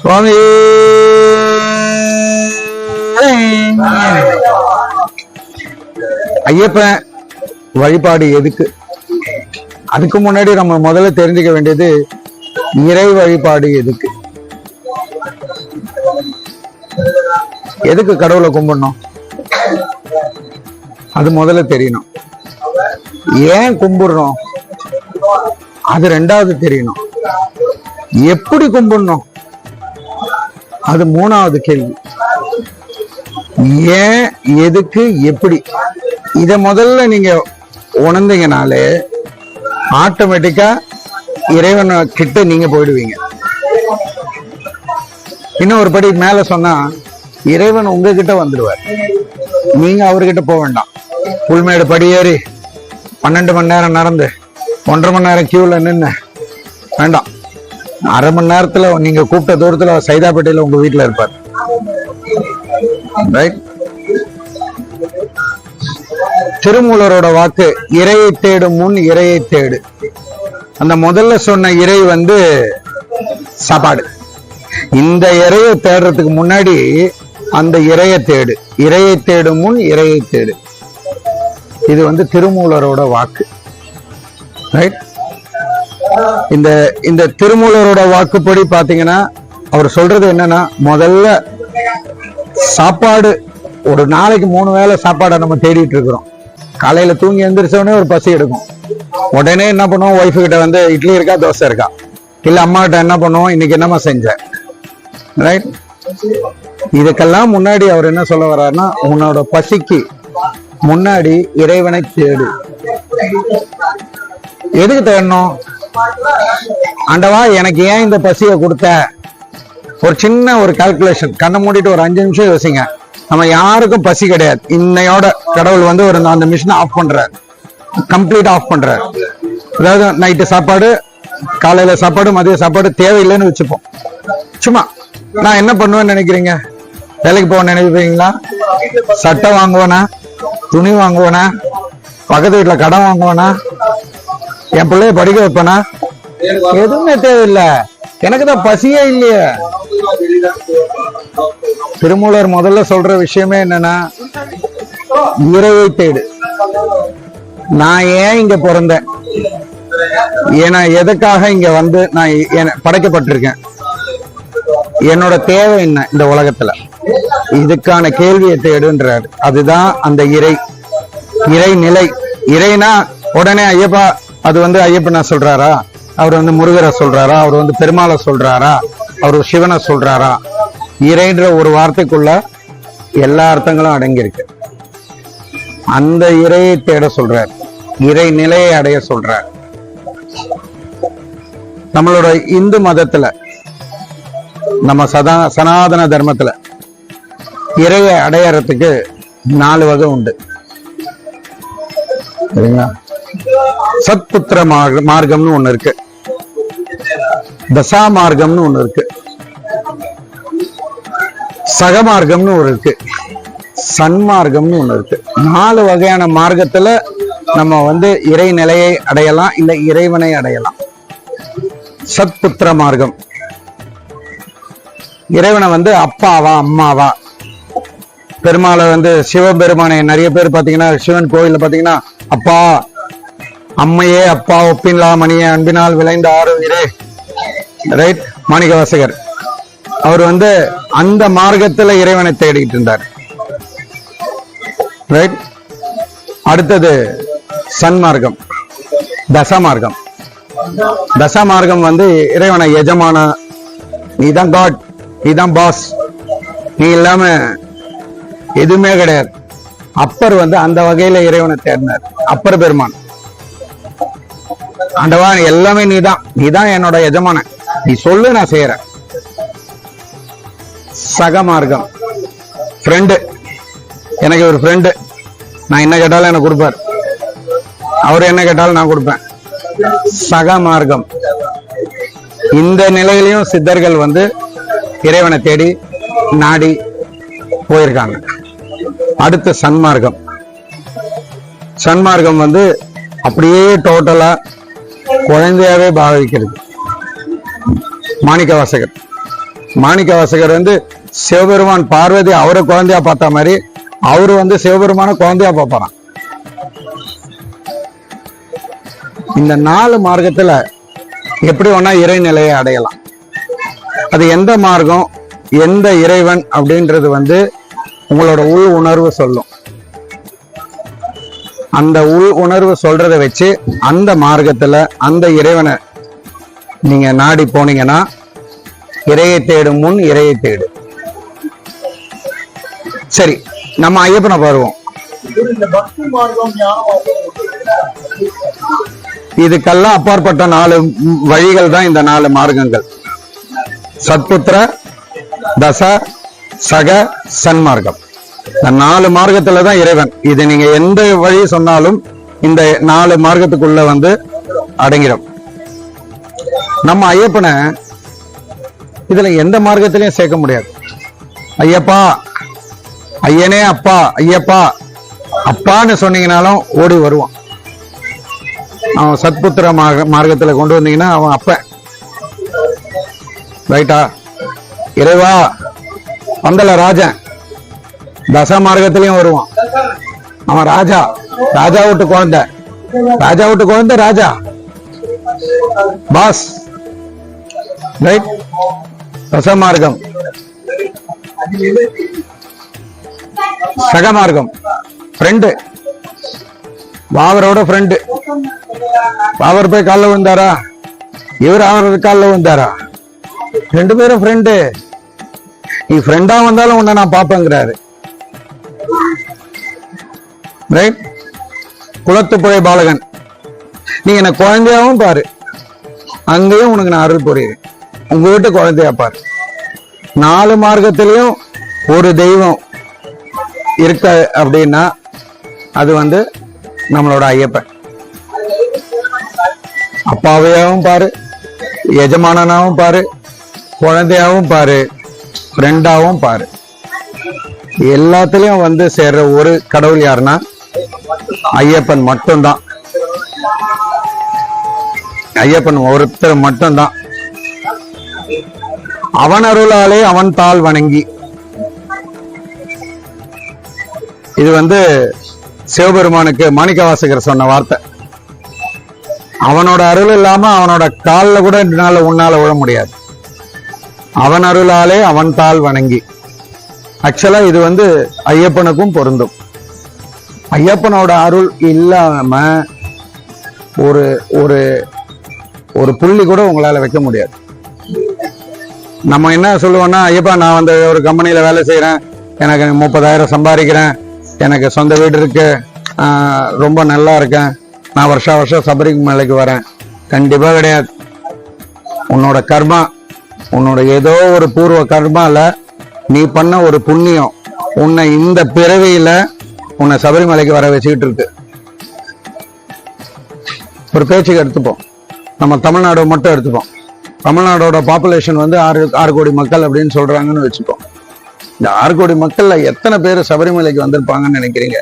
சுவாமி ஐயப்பன் வழிபாடு எதுக்கு? அதுக்கு முன்னாடி நம்ம முதல்ல தெரிஞ்சுக்க வேண்டியது இறை வழிபாடு எதுக்கு? எதுக்கு கடவுளை கும்பிடணும் அது முதல்ல தெரியணும். ஏன் கும்பிடுறோம் அது ரெண்டாவது தெரியணும். எப்படி கும்பிடணும் அது மூணாவது கேள்வி. ஏன், எதுக்கு, எப்படி, இத முதல்ல நீங்க உணர்ந்தீங்கனாலே ஆட்டோமேட்டிக்கா இறைவன் கிட்ட நீங்க போயிடுவீங்க. இன்னும் ஒரு படி மேல சொன்னா இறைவன் உங்ககிட்ட வந்துடுவார், நீங்க அவர்கிட்ட போக வேண்டாம். புல்மேடு படியேறி 12 மணி நேரம் நடந்து 1.5 மணி நேரம் கியூல நின்று வேண்டாம். அரை மணி நேரத்துல நீங்க கூப்பிட்ட தூரத்துல சைதாப்பேட்டையில உங்க வீட்டுல இருப்பார். ரைட்? திருமூலரோட வாக்கு இறையை தேடும் முன் இறையை தேடு. அந்த முதல்ல சொன்ன இறை வந்து சாப்பாடு. இந்த இறையை தேடுறதுக்கு முன்னாடி அந்த இறையை தேடு. இறையை தேடும் முன் இறையை தேடு. இது வந்து திருமூலரோட வாக்கு. ரைட்? இந்த திருமூலரோட வாக்குப்படி பாத்தீங்கன்னா அவர் சொல்றது என்னன்னா, முதல்ல சாப்பாடு. ஒரு நாளைக்கு 3 வேளை சாப்பாடை நம்ம தேடிட்டு இருக்கிறோம். காலையில தூங்கி எந்திரிச்சோடனே ஒரு பசி எடுக்கும். உடனே என்ன பண்ணுவோம், ஒய்ஃபு கிட்ட வந்து இட்லி இருக்கா தோசை இருக்கா, இல்ல அம்மா கிட்ட என்ன பண்ணுவோம், இன்னைக்கு என்னமா செஞ்ச. ரைட்? இதுக்கெல்லாம் முன்னாடி அவர் என்ன சொல்ல வர்றாருன்னா, உன்னோட பசிக்கு முன்னாடி இறைவனை தேடு. எதுக்கு தேடணும்? ஆண்டவா எனக்கு ஏன் இந்த பசியை கொடுத்த? ஒரு சின்ன ஒரு கால்குலேஷன், கண்ணை மூடிட்டு ஒரு 5 நிமிஷம் யோசிங்க. நம்ம யாருக்கும் பசி கிடையாது. இன்னையோட கடவுள் வந்து ஒரு அந்த மிஷினை ஆஃப் பண்றார், கம்ப்ளீட் ஆஃப் பண்றார். அதாவது நைட்டு சாப்பாடு, காலையில சாப்பாடு, மதிய சாப்பாடு தேவையில்லைன்னு வச்சுப்போம். சும்மா நான் என்ன பண்ணுவேன்னு நினைக்கிறீங்க? வேலைக்கு போக நினைப்பீங்களா? சட்டை வாங்குவேனா, துணி வாங்குவேனா, பக்கத்து வீட்டுல கடன் வாங்குவேனா, என் பிள்ளைய படிக்க வைப்பேனா? எதுவுமே தேவையில்லை. எனக்கு தான் பசியே இல்லையே. திருமூலர் முதல்ல சொல்ற விஷயமே என்னன்னா, இறையை தேடு. நான் ஏன் இங்க பிறந்தேன், ஏன்னா எதுக்காக இங்க வந்து நான் படைக்கப்பட்டிருக்கேன், என்னோட தேவை என்ன இந்த உலகத்துல, இதுக்கான கேள்வியை தேடுன்றாரு. அதுதான் அந்த இறை நிலை. இறைனா உடனே ஐயப்பா, அது வந்து ஐயப்பனா சொல்றாரா, அவர் வந்து முருகரை சொல்றாரா, அவர் வந்து பெருமாளை சொல்றாரா, அவர் சிவனை சொல்றாரா? இறைன்ற ஒரு வார்த்தைக்குள்ள எல்லா அர்த்தங்களும் அடங்கியிருக்கு. அந்த இறையை தேட சொல்றார், இறை நிலையை அடைய சொல்றார். நம்மளோட இந்து மதத்துல, நம்ம சனாதன தர்மத்துல இறையை அடையறதுக்கு 4 வகை உண்டு. சரிங்களா? சத்புத்திர மார்க்கம்னு ஒண்ணு இருக்கு, தசா மார்க்கம்னு ஒண்ணு இருக்கு, சகமார்க்கம்னு ஒரு இருக்கு, சன்மார்க்கம்னு ஒண்ணு இருக்கு. 4 வகையான மார்க்கத்துல நம்ம வந்து இறை நிலையை அடையலாம், இல்ல இறைவனை அடையலாம். சத்புத்திர மார்க்கம், இறைவனை வந்து அப்பாவா அம்மாவா, பெருமாளை வந்து சிவபெருமானை நிறைய பேர் பாத்தீங்கன்னா சிவன் கோயில்ல பாத்தீங்கன்னா அப்பா அம்மையே அப்பா ஒப்பின்லா மணியே அன்பினால் விளைந்த ஆறுயிரே. ரைட்? மாணிக்க வாசகர் அவர் வந்து அந்த மார்க்கத்துல இறைவனை தேடிட்டு இருந்தார். ரைட்? அடுத்தது சன்மார்க்கம், தசமார்க்கம். தசமார்க்கம் வந்து இறைவனை எஜமான, நீதான் காட், நீதான் பாஸ், நீ இல்லாம எதுவுமே கிடையாது. அப்பர் வந்து அந்த வகையில இறைவனை தேடினார். அப்பர் பெருமான், ஆண்டவா எல்லாமே நீதான் என்னோட எஜமான, நீ சொல்லு நான் செய்யறேன். சகமார்க்கம், ஃப்ரெண்டு, எனக்கு ஒரு ஃப்ரெண்டு, நான் என்ன கேட்டாலும் எனக்கு கொடுப்பார், அவர் என்ன கேட்டாலும் நான் கொடுப்பேன். சகமார்க்கம். இந்த நிலையிலையும் சித்தர்கள் வந்து இறைவனை தேடி நாடி போயிருக்காங்க. அடுத்த சன்மார்க்கம். சன்மார்க்கம் வந்து அப்படியே டோட்டலா குழந்தையாவே பாவிக்கிறது. மாணிக்க வாசகர் மாணிக்கவாசகர் வந்து சிவபெருமான் பார்வதி அவரை குழந்தையா பார்த்த மாதிரி அவரு வந்து சிவபெருமான குழந்தையா பார்ப்பாராம். இந்த 4 மார்க்கத்துல எப்படி வேணா இறைநிலையை அடையலாம். அது எந்த மார்க்கம், எந்த இறைவன் அப்படின்றது வந்து உங்களோட உள் உணர்வு சொல்லும். அந்த உள் உணர்வு சொல்றதை வச்சு அந்த மார்க்கத்துல அந்த இறைவனை நீங்க நாடி போனீங்கன்னா, இறையை தேடும் முன் இறையை தேடு. சரி, நம்ம ஐயப்பனை பாருவோம். இதுக்கெல்லாம் அப்பாற்பட்ட 4 வழிகள் தான் இந்த 4 மார்க்கங்கள். சத்புத்திர, தச, சக, சன்மார்க்கம். இந்த 4 மார்க்கத்துல தான் இறைவன். இது நீங்க எந்த வழி சொன்னாலும் இந்த 4 மார்க்கத்துக்குள்ள வந்து அடங்கிடும். நம்ம ஐயப்பனை இதுல எந்த மார்க்கத்திலையும் சேர்க்க முடியாது. ஐயப்பா, ஐயனே அப்பா, ஐயப்பா அப்பான்னு சொன்னீங்கனாலும் ஓடி வருவான். அவன் சத்புத்திர மார்க்கத்துல கொண்டு வந்தீங்கன்னா அவன் அப்ப ரைட்டா. இறைவா வந்தல ராஜன், தச மார்க்கத்திலையும் வருவான். அவன் ராஜா, ராஜா விட்டு குழந்தை, ராஜா விட்டு குழந்தை ராஜா பாஸ், ரைட். தச மார்க்கம். சக மார்க்கம் ஃப்ரெண்டு, பாவரோட ஃப்ரெண்டு. பாவர் போய் காலில் விழுந்தாரா, இவர் அவரோட காலில் விழுந்தாரா, 2 பேரும் ஃப்ரெண்டு. நீ ஃப்ரெண்டா வந்தாலும் உன்னை நான் பாப்பேங்கிறாரு, ரைட். குளத்துப்புழை பாலகன், நீ என்ன குழந்தையாவும் பாரு, அங்கேயும் உனக்கு நான் அருள் புரியுறேன். உங்க வீட்டு குழந்தையா பாரு. 4 மார்க்கத்திலையும் ஒரு தெய்வம் இருக்க அப்படின்னா அது வந்து நம்மளோட ஐயப்பன். அப்பாவையாவும் பாரு, எஜமானனாவும் பாரு, குழந்தையாவும் பாரு, ஃப்ரெண்டாவும் பாரு. எல்லாத்துலயும் வந்து சேர்ற ஒரு கடவுள் யாருன்னா ஐயப்பன் மட்டும்தான். ஐயப்பன் ஒருத்தர் மட்டும்தான். அவன் அருளாலே அவன் தாள் வணங்கி. இது வந்து சிவபெருமானுக்கு மாணிக்கவாசகர் சொன்ன வார்த்தை. அவனோட அருள் இல்லாம அவனோட காலில் கூட உன்னால விழ முடியாது. அவன் அருளாலே அவன் தாள் வணங்கி. ஆக்சுவலா இது வந்து ஐயப்பனுக்கும் பொருந்தும். ஐயப்பனோட அருள் இல்லாம ஒரு ஒரு ஒரு புள்ளி கூட உங்களால வைக்க முடியாது. நம்ம என்ன சொல்லுவோம்னா, ஐயப்பா நான் வந்து ஒரு கம்பெனியில வேலை செய்யறேன், எனக்கு 30,000 சம்பாதிக்கிறேன், எனக்கு சொந்த வீடு இருக்கு, ரொம்ப நல்லா இருக்கேன், நான் வருஷம் சபரிமலைக்கு வரேன். கண்டிப்பா கிடையாது. உன்னோட கர்மா, உன்னோட ஏதோ ஒரு பூர்வ கர்மால நீ பண்ண ஒரு புண்ணியம் உன்னை இந்த பிறவியில உன்னை சபரிமலைக்கு வர வச்சுக்கிட்டு இருக்கு. ஒரு பேச்சுக்கு எடுத்துப்போம், நம்ம தமிழ்நாடு மட்டும் எடுத்துப்போம். தமிழ்நாடோட பாப்புலேஷன் வந்து 6 கோடி மக்கள் அப்படின்னு சொல்றாங்கன்னு வச்சுப்போம். இந்த 6 கோடி மக்கள்ல எத்தனை பேர் சபரிமலைக்கு வந்திருப்பாங்கன்னு நினைக்கிறீங்க?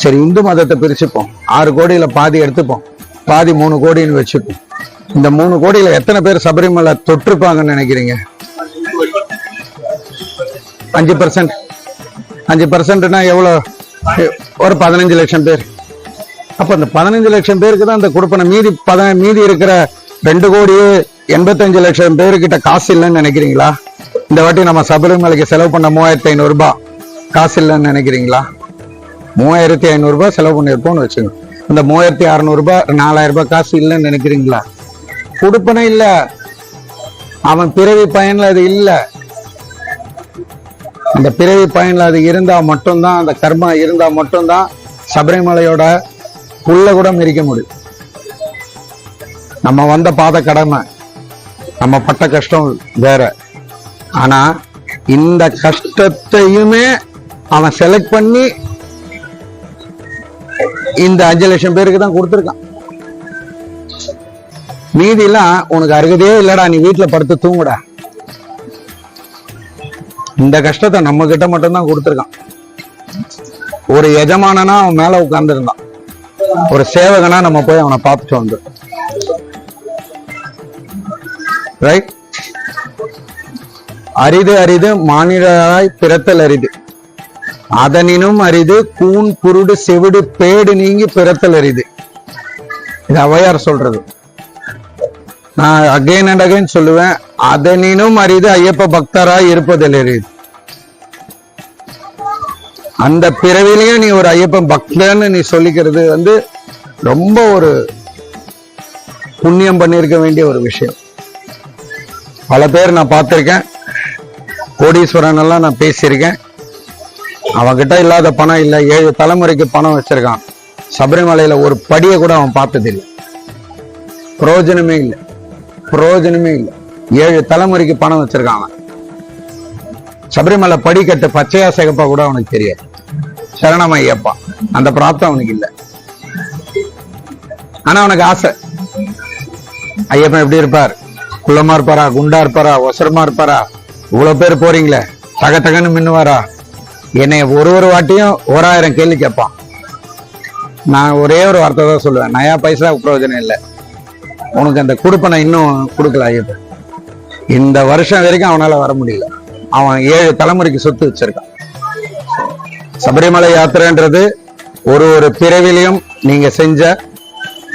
சரி, இந்து மதத்தை பிரிச்சுப்போம். 6 கோடியில பாதி எடுத்துப்போம், பாதி 3 கோடின்னு வச்சுப்போம். இந்த 3 கோடியில எத்தனை பேர் சபரிமலை தொற்றுப்பாங்கன்னு நினைக்கிறீங்க? 5%. 5%னா எவ்வளவு? ஒரு 15 லட்சம் பேர். அப்ப அந்த 15 லட்சம் பேருக்கு தான் அந்த கொடுப்பன. மீதி இருக்கிற 2,85,00,000 பேருக்கிட்ட காசு இல்லைன்னு நினைக்கிறீங்களா? இந்த வாட்டி நம்ம சபரிமலைக்கு செலவு பண்ண 3,500 ரூபாய் காசு இல்லைன்னு நினைக்கிறீங்களா? 3,500 ரூபாய் செலவு பண்ணிருப்போம்னு வச்சுங்க. இந்த 3,600 ரூபாய் 4,000 ரூபாய் காசு இல்லைன்னு நினைக்கிறீங்களா? கொடுப்பன இல்ல, அவன் பிறவி பயன்ல அது இல்ல. அந்த பிறவி பயன்ல அது இருந்தா மட்டும்தான், அந்த கர்மா இருந்தா மட்டும்தான் சபரிமலையோட புள்ள கூட மிரிக்க முடியும். நம்ம வந்த பாத கடமை, நம்ம பட்ட கஷ்டம் வேற. ஆனா இந்த கஷ்டத்தையுமே அவன் செலக்ட் பண்ணி இந்த 5 லட்சம் பேருக்கு தான் கொடுத்துருக்கான். மீதி எல்லாம் உனக்கு அருகதையே இல்லடா, நீ வீட்டுல படுத்து தூங்குடா. இந்த கஷ்டத்தை நம்ம கிட்ட மட்டும்தான் கொடுத்துருக்கான். ஒரு எஜமானனா அவன் மேல உட்கார்ந்து இருந்தான், ஒரு சேவகனா நம்ம போய் அவனை பார்த்துட்டு வந்தோம். ரைட். அரிது அரிது மானிடராய் பிறத்தல் அரிது, அதனினும் அரிது கூன் குருடு செவிடு பேடு நீங்கி பிறத்தல் அரிது. இது ஔவையார் சொல்றது. நான் அகைன் அண்ட் அகைன் சொல்லுவேன், அதனினும் அரிது ஐயப்ப பக்தராய் இருப்பதில் அரிது. அந்த பிறவிலையும் நீ ஒரு ஐயப்பன் பக்தன்னு நீ சொல்லிக்கிறது வந்து ரொம்ப ஒரு புண்ணியம் பண்ணியிருக்க வேண்டிய ஒரு விஷயம். பல பேர் நான் பார்த்திருக்கேன், கோடீஸ்வரன் எல்லாம் நான் பேசியிருக்கேன். அவன்கிட்ட இல்லாத பணம் இல்லை, 7 தலைமுறைக்கு பணம் வச்சிருக்கான். சபரிமலையில ஒரு படியை கூட அவன் பார்த்ததில்லை. பிரயோஜனமே இல்லை, பிரயோஜனமே இல்லை. 7 தலைமுறைக்கு பணம் வச்சிருக்கான் அவன். சபரிமலை படிக்கட்டு பச்சையா சிகப்பா கூட அவனுக்கு தெரியாது. சரணம் ஐயப்பா, அந்த பிராப்தம் அவனுக்கு இல்லை. ஆனா அவனுக்கு ஆசை, ஐயப்பன் எப்படி இருப்பார், குள்ளமா இருப்பாரா, குண்டா இருப்பாரா, ஒசரமா இருப்பாரா, இவ்வளவு பேர் போறீங்களே, தக தகன்னு மின்னுவாரா, என்னை ஒரு வாட்டியும் 1000 கேள்வி கேட்பான். நான் ஒரே ஒரு வார்த்தை தான் சொல்லுவேன், நயா பைசா பிரயோஜனம் இல்லை, உனக்கு அந்த கொடுப்பனை இன்னும் கொடுக்கல ஐயப்பன். இந்த வருஷம் வரைக்கும் அவனால வர முடியல. அவன் 7 தலைமுறைக்கு சொத்து வச்சிருக்கான். சபரிமலை யாத்திரைன்றது ஒரு பிறவிலையும் நீங்க செஞ்ச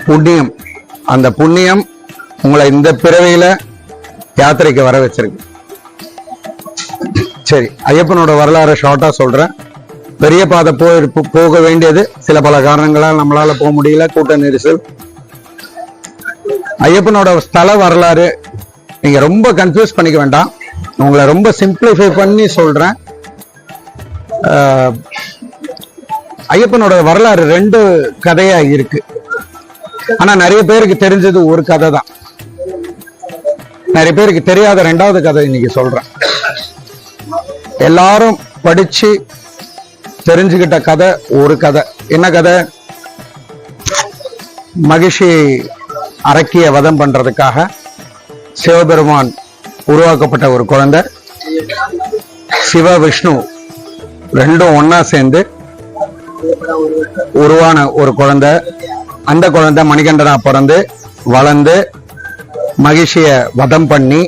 புண்ணியம். அந்த புண்ணியம் உங்களை இந்த பிறவியில யாத்திரைக்கு வர வச்சிருக்கு. சரி, ஐயப்பனோட வரலாறு ஷார்ட்டா சொல்றேன். பெரிய பாதை போக வேண்டியது சில பல காரணங்களால் நம்மளால போக முடியல, கூட்ட நெரிசல். ஐயப்பனோட ஸ்தல வரலாறு நீங்க ரொம்ப கன்ஃபியூஸ் பண்ணிக்க வேண்டாம், உங்களை ரொம்ப சிம்பிளிஃபை பண்ணி சொல்றேன். ஐயப்பனோட வரலாறு 2 கதையா இருக்கு. ஆனா நிறைய பேருக்கு தெரிஞ்சது ஒரு கதை தான், நிறைய பேருக்கு தெரியாத 2வது கதை இன்னைக்கு சொல்றேன். எல்லாரும் படிச்சு தெரிஞ்சுக்கிட்ட கதை ஒரு கதை. என்ன கதை? மகிஷி அரக்கிய வதம் பண்றதுக்காக சிவபெருமான் உருவாக்கப்பட்ட ஒரு குழந்தை, சிவ விஷ்ணு 2ம் ஒன்னா சேர்ந்து உருவான ஒரு குழந்தை. அந்த குழந்தை மணிகண்டனா பிறந்து வளர்ந்து மகிஷிய வதம் பண்ணி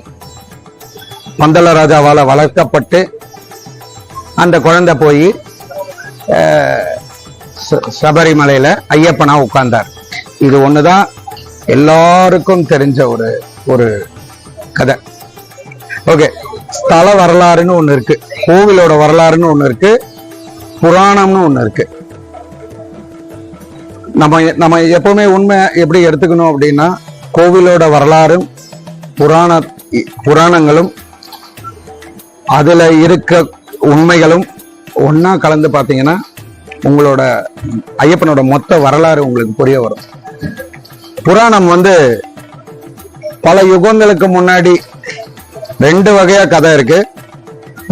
பந்தல ராஜாவால வளர்க்கப்பட்டு அந்த குழந்தை போய் சபரிமலையில ஐயப்பனா உட்கார்ந்தார். இது ஒண்ணுதான் எல்லாருக்கும் தெரிஞ்ச ஒரு கதை. ஓகே, ஸ்தல வரலாறுன்னு ஒண்ணு இருக்கு, கோவிலோட வரலாறுன்னு ஒண்ணு இருக்கு, புராணம்னு ஒண்ணு இருக்கு. நம்ம எப்பவுமே உண்மை எப்படி எடுத்துக்கணும் அப்படின்னா, கோவிலோட வரலாறும் புராணங்களும் அதுல இருக்க உண்மைகளும் ஒன்னா கலந்து பாத்தீங்கன்னா உங்களோட ஐயப்பனோட மொத்த வரலாறு உங்களுக்கு புரிய வரும். புராணம் வந்து பல யுகங்களுக்கு முன்னாடி 2 வகையா கதை இருக்கு.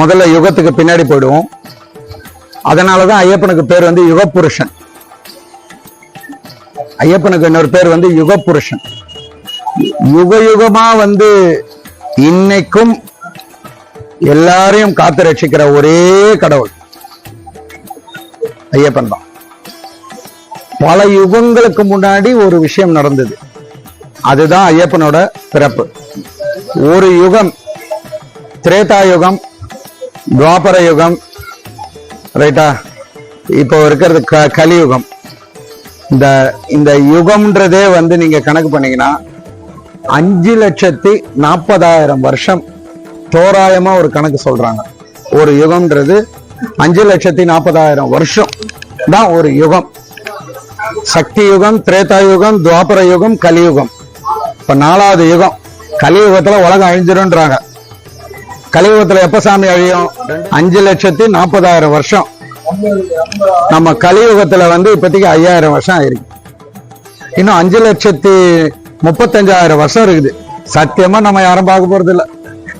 முதல்ல யுகத்துக்கு பின்னாடி போயிடுவோம். அதனாலதான் ஐயப்பனுக்கு பேர் வந்து யுகப்புருஷன். ஐயப்பனுக்கு இன்னொரு பேர் வந்து யுகப்புருஷன். யுகமா வந்து இன்னைக்கும் எல்லாரையும் காத்து ரட்சிக்கிற ஒரே கடவுள் ஐயப்பன் தான். பல யுகங்களுக்கு முன்னாடி ஒரு விஷயம் நடந்தது, அதுதான் ஐயப்பனோட பிறப்பு. ஒரு யுகம் திரேதா யுகம், துவாபர யுகம், ரைட்டா, இப்போ இருக்கிறது கலியுகம். இந்த யுகம்ன்றதே வந்து நீங்க கணக்கு பண்ணீங்கன்னா 5,40,000 வருஷம் தோராயமா ஒரு கணக்கு சொல்றாங்க. ஒரு யுகம்ன்றது 5,40,000 வருஷம் தான் ஒரு யுகம். சக்தி யுகம், திரேதா யுகம், துவாபர யுகம், கலியுகம். இப்ப 4வது யுகம். கலியுகத்துல உலகம் அழிஞ்சிரும்ன்றாங்க. கலியுகத்துல எப்ப சாமி அழியும்? 5,40,000 வருஷம். நம்ம கலியுகத்துல வந்து இப்போதைக்கு 5,000 வருஷம் ஆயிருக்கு. இன்னும் 5,35,000 வருஷம் இருக்குது. சத்தியமா நம்ம யாரும் பார்க்க போறது இல்லை.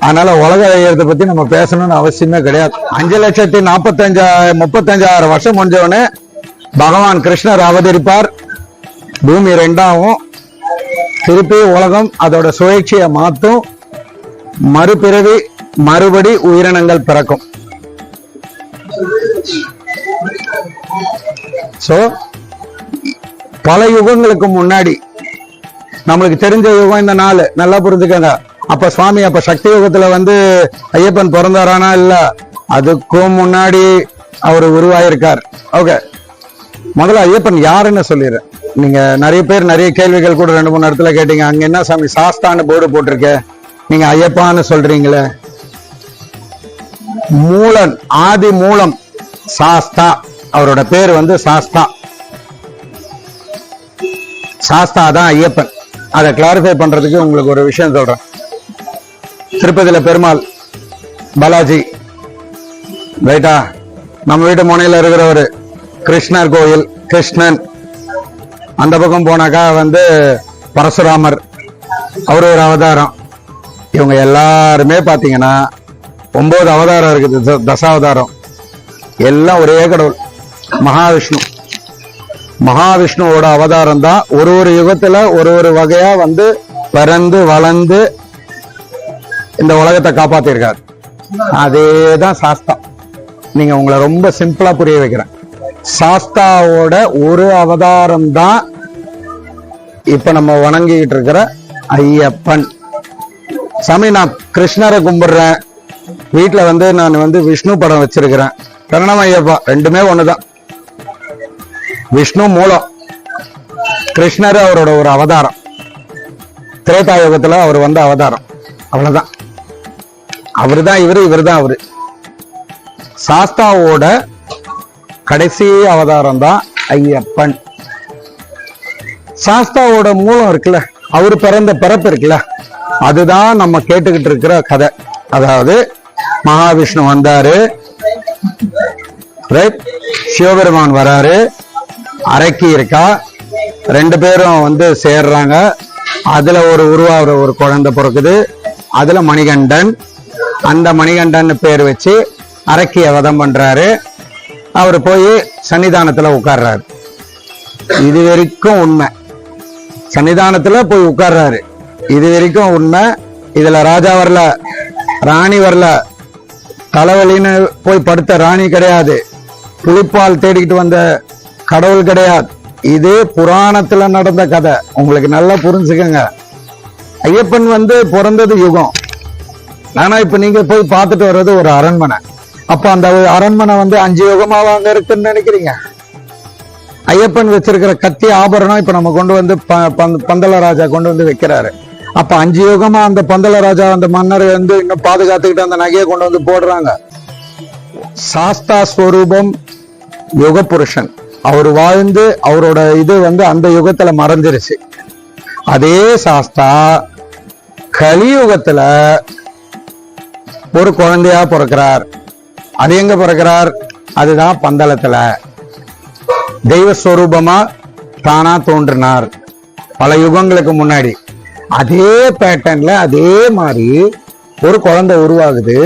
அதனால உலக அழியறதை பத்தி நம்ம பேசணும்னு அவசியமே கிடையாது. 5,35,000 வருஷம் முடிஞ்சவனே பகவான் கிருஷ்ணர் அவதரிப்பார். பூமி 2ஆகும். திருப்பி உலகம் அதோட சுழற்சியை மாற்றும். மறுபிறவி, மறுபடி உயிரினங்கள் பிறக்கும். சோ பல யுகங்களுக்கு முன்னாடி நம்மளுக்கு தெரிஞ்ச யுகம் இந்த 4, நல்லா புரிஞ்சுக்கங்க. அப்ப சுவாமி அப்ப சக்தி யுகத்துல வந்து ஐயப்பன் பிறந்தாரானா? இல்ல, அதுக்கும் முன்னாடி அவர் உருவாயிருக்கார். ஓகே, முதல்ல ஐயப்பன் யாருன்னு சொல்லிடுறேன். நீங்க நிறைய பேர் நிறைய கேள்விகள் கூட 2-3 இடத்துல கேட்டீங்க. அங்க என்ன சாமி சாஸ்தான்னு போர்டு போட்டிருக்க, நீங்க ஐயப்பான்னு சொல்றீங்களே? மூலன், ஆதி மூலம் சாஸ்தா. அவரோட பேர் வந்து சாஸ்தா. சாஸ்தா தான் ஐயப்பன். அதை கிளாரிஃபை பண்றதுக்கு உங்களுக்கு ஒரு விஷயம் சொல்றேன். திருப்பதியில பெருமாள் பாலாஜி ரைட்டா, நம்ம வீட்டு முனையில இருக்கிற ஒரு கிருஷ்ணர் கோயில், கிருஷ்ணன். அந்த பக்கம் போனாக்கா வந்து பரசுராமர், அவரு ஒரு அவதாரம். இவங்க எல்லாருமே பாத்தீங்கன்னா 9 அவதாரம் இருக்குது, தசாவதாரம். எல்லாம் ஒரே கடவுள் மகாவிஷ்ணு. மகாவிஷ்ணுவோட அவதாரம் தான் ஒரு யுகத்துல ஒரு வகையா வந்து பிறந்து வளர்ந்து இந்த உலகத்தை காப்பாத்திருக்காரு. அதேதான் சாஸ்தா. நீங்க உங்களை ரொம்ப சிம்பிளா புரிய வைக்கிறேன். சாஸ்தாவோட ஒரு அவதாரம் தான் இப்ப நம்ம வணங்கிட்டு இருக்கிற ஐயப்பன். சாமி, நான் கிருஷ்ணரை கும்பிடுறேன், வீட்டுல வந்து நான் வந்து விஷ்ணு படம் வச்சிருக்கிறேன். கரணம் ஐயப்பா, ரெண்டுமே ஒண்ணுதான். விஷ்ணு மூலம், கிருஷ்ணர் அவரோட ஒரு அவதாரம். திரேதாயுகத்துல அவர் வந்த அவதாரம், அவ்வளவுதான். அவருதான் இவரு, இவருதான் அவரு. சாஸ்தாவோட கடைசி அவதாரம் தான் ஐயப்பன். சாஸ்தாவோட மூலம் இருக்குல்ல, அவரு பிறந்த பிறப்பு இருக்குல்ல, அதுதான் நம்ம கேட்டுக்கிட்டு இருக்கிற கதை. அதாவது மகாவிஷ்ணு வந்தாரு, சிவபெருமான் வராரு, அரக்கி இருக்கா, 2 பேரும் வந்து சேர்றாங்க. அதுல ஒரு உருவாகிற ஒரு குழந்தை பிறக்குது. அதுல மணிகண்டன். அந்த மணிகண்டன் பேர் வச்சு அரக்கிய வதம் பண்றாரு. அவர் போய் சன்னிதானத்துல உட்கார்றாரு. இது வரைக்கும் உண்மை. சன்னிதானத்துல போய் உட்கார்றாரு, இது வரைக்கும் உண்மை. இதுல ராஜா வரல, ராணி வரல, தலைவலின்னு போய் படுத்த ராணி கிடையாது, புலிப்பால் தேடிக்கிட்டு வந்த கடவுள் கிடையாது. இது புராணத்துல நடந்த கதை. உங்களுக்கு நல்லா புரிஞ்சுக்கங்க. ஐயப்பன் வந்து பிறந்தது யுகம். ஆனா இப்ப நீங்க போய் பார்த்துட்டு வர்றது ஒரு அரண்மனை. அப்ப அந்த அரண்மனை வந்து 5 யுகமாவா அங்க இருக்குன்னு நினைக்கிறீங்க? ஐயப்பன் வச்சிருக்கிற கத்தி ஆபரணம் இப்ப நம்ம கொண்டு வந்து பந்தல ராஜா கொண்டு வந்து வைக்கிறாரு. அப்ப 5 யுகமா அந்த பந்தல ராஜா, அந்த மன்னர் வந்து இன்னும் பாதுகாத்துக்கிட்டு அந்த நகையை கொண்டு வந்து போடுறாங்க. சாஸ்தா ஸ்வரூபம் யுக புருஷன். அவர் வாழ்ந்து அவரோட இது வந்து அந்த யுகத்துல மறைஞ்சிருச்சு. அதே சாஸ்தா கலியுகத்துல ஒரு குழந்தையா பிறக்கிறார். அது எங்க பிறக்கிறார்? அதுதான் பந்தளத்துல. தெய்வஸ்வரூபமா தானா தோன்றினார் பல யுகங்களுக்கு முன்னாடி. அதே பேட்டர்ன்ல அதே மாதிரி ஒரு குழந்தை உருவாகுது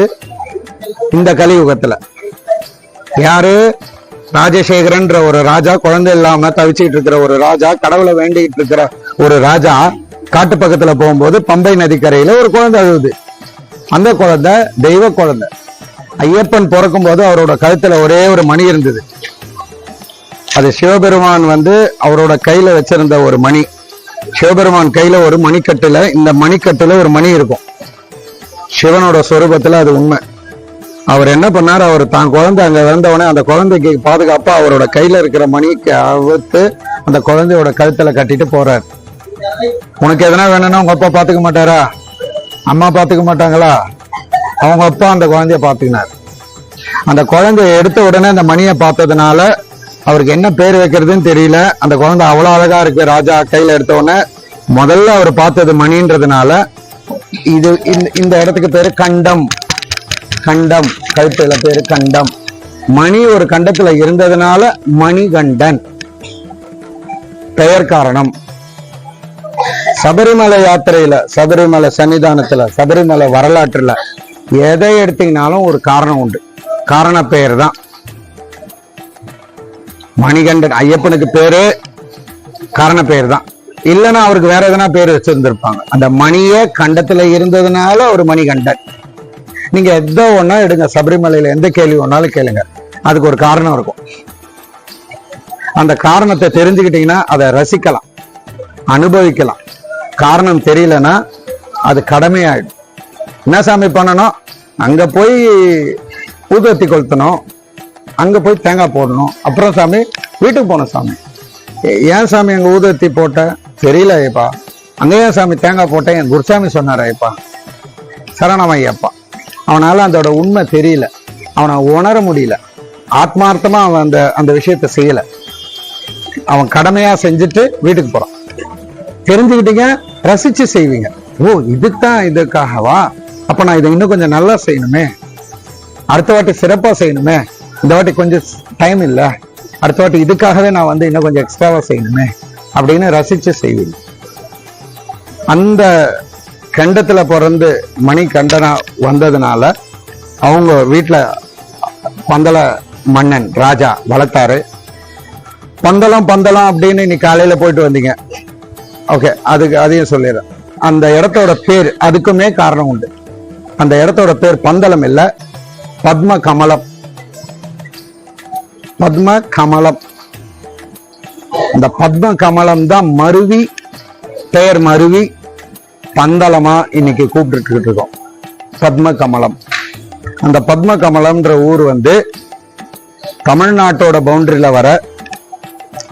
இந்த கலியுகத்துல. யாரு? ராஜசேகரன்ற ஒரு ராஜா, குழந்தை இல்லாம தவிச்சிட்டு இருக்கிற ஒரு ராஜா, கடவுளை வேண்டிட்டு இருக்கிற ஒரு ராஜா காட்டு பக்கத்துல போகும்போது பம்பை நதிக்கரையில ஒரு குழந்தை அழுகுது. அந்த குழந்தை தெய்வ குழந்தை. ஐயப்பன் பிறக்கும் போது அவரோட கழுத்துல ஒரே ஒரு மணி இருந்தது. அது சிவபெருமான் வந்து அவரோட கையில வச்சிருந்த ஒரு மணி. சிவபெருமான் கையில ஒரு மணிக்கட்டுல, இந்த மணிக்கட்டுல ஒரு மணி இருக்கும். சிவனோட சொரூபத்துல அது உண்மை. அவர் என்ன பண்ணார்? அவர் தான் குழந்தை அங்க வந்தவனே அந்த குழந்தைக்கு பாதுகாப்பா அவரோட கையில இருக்கிற மணிக்கு அவுத்து அந்த குழந்தையோட கழுத்துல கட்டிட்டு போறார். உனக்கு எதனா வேணும்னா உங்க அப்பா பாத்துக்க மாட்டாரா? அம்மா பாத்துக்க மாட்டாங்களா? அவங்க அப்பா அந்த குழந்தைய பாத்துக்கினார். அந்த குழந்தைய எடுத்த உடனே அந்த மணியை பார்த்ததுனால அவருக்கு என்ன பேர் வைக்கிறதுன்னு தெரியல. அந்த குழந்தை அவ்வளவு அழகா இருக்கு. ராஜா கையில எடுத்த உடனே முதல்ல அவர் பார்த்தது மணின்றதுனால இது இந்த இடத்துக்கு பேரு கண்டம். கண்டம், கழுத்துல பேரு கண்டம். மணி ஒரு கண்டத்துல இருந்ததுனால மணிகண்டன் பெயர் காரணம். சபரிமலை யாத்திரையில, சபரிமலை சன்னிதானத்துல, சபரிமலை வரலாற்றுல எதை எடுத்தீங்கனாலும் ஒரு காரணம் உண்டு. காரண பெயர் தான் மணிகண்டன். ஐயப்பனுக்கு பேரு காரண பெயர் தான். இல்லைன்னா அவருக்கு வேற எதனா பேர் வச்சிருந்திருப்பாங்க. அந்த மணியே கண்டத்துல இருந்ததுனால ஒரு மணிகண்டன். நீங்க எதோ ஒன்னா எடுங்க, சபரிமலையில எந்த கேள்வி ஒன்னாலும் கேளுங்க, அதுக்கு ஒரு காரணம் இருக்கும். அந்த காரணத்தை தெரிஞ்சுக்கிட்டீங்கன்னா அதை ரசிக்கலாம், அனுபவிக்கலாம். காரணம் தெரியலன்னா அது கடமையாயிடும். என்ன சாமி பண்ணணும், அங்க போய் ஊதுவத்தி கொளுத்தணும், அங்க போய் தேங்காய் போடணும், அப்புறம் சாமி வீட்டுக்கு போகணும். சாமி ஏன் சாமி அங்க ஊதுவத்தி போட்ட, தெரியல ஐயப்பா. அங்க ஏன் சாமி தேங்காய் போட்டேன், என் குருசாமி சொன்னார் ஐயப்பா, சரணம் ஐயப்பா. அவனால அதோட உண்மை தெரியல, அவனை உணர முடியல, ஆத்மார்த்தமா அவன் அந்த விஷயத்த செய்யல. அவன் கடமையா செஞ்சுட்டு வீட்டுக்கு போறான். தெரிஞ்சுக்கிட்டீங்க, ரசிச்சு செய்வீங்க. ஓ இதுதான், இதுக்காகவா, அப்ப நான் இதை இன்னும் கொஞ்சம் நல்லா செய்யணுமே, அடுத்த வாட்டி சிறப்பா செய்யணுமே, இந்த வாட்டி கொஞ்சம் டைம் இல்ல, அடுத்த வாட்டி இதுக்காகவே நான் இன்னும் கொஞ்சம் எக்ஸ்ட்ராவா செய்யணுமே அப்படின்னு ரசிச்சு செய்வீங்க. அந்த கண்டத்துல பிறந்து மணி கண்டனா வந்ததுனால அவங்க வீட்டுல பந்தல மன்னன் ராஜா வளர்த்தாரு. பந்தலம் அப்படின்னு இன்னைக்கு காலையில போயிட்டு வந்தீங்க. ஓகே, அதுக்கு அதையும் சொல்லிடுறேன். அந்த இடத்தோட பேர் அதுக்குமே காரணம் உண்டு. அந்த இடத்தோட பேர் பந்தலம் இல்ல, பத்ம கமலம். பத்ம கமலம். இந்த பத்ம கமலம் தான் மருவி, பெயர் மருவி பந்தலமா இன்னைக்கு கூப்பிட்டு இருக்கோம். பத்ம கமலம். அந்த பத்ம கமலம்ன்ற ஊர் தமிழ்நாட்டோட பவுண்டரியில வர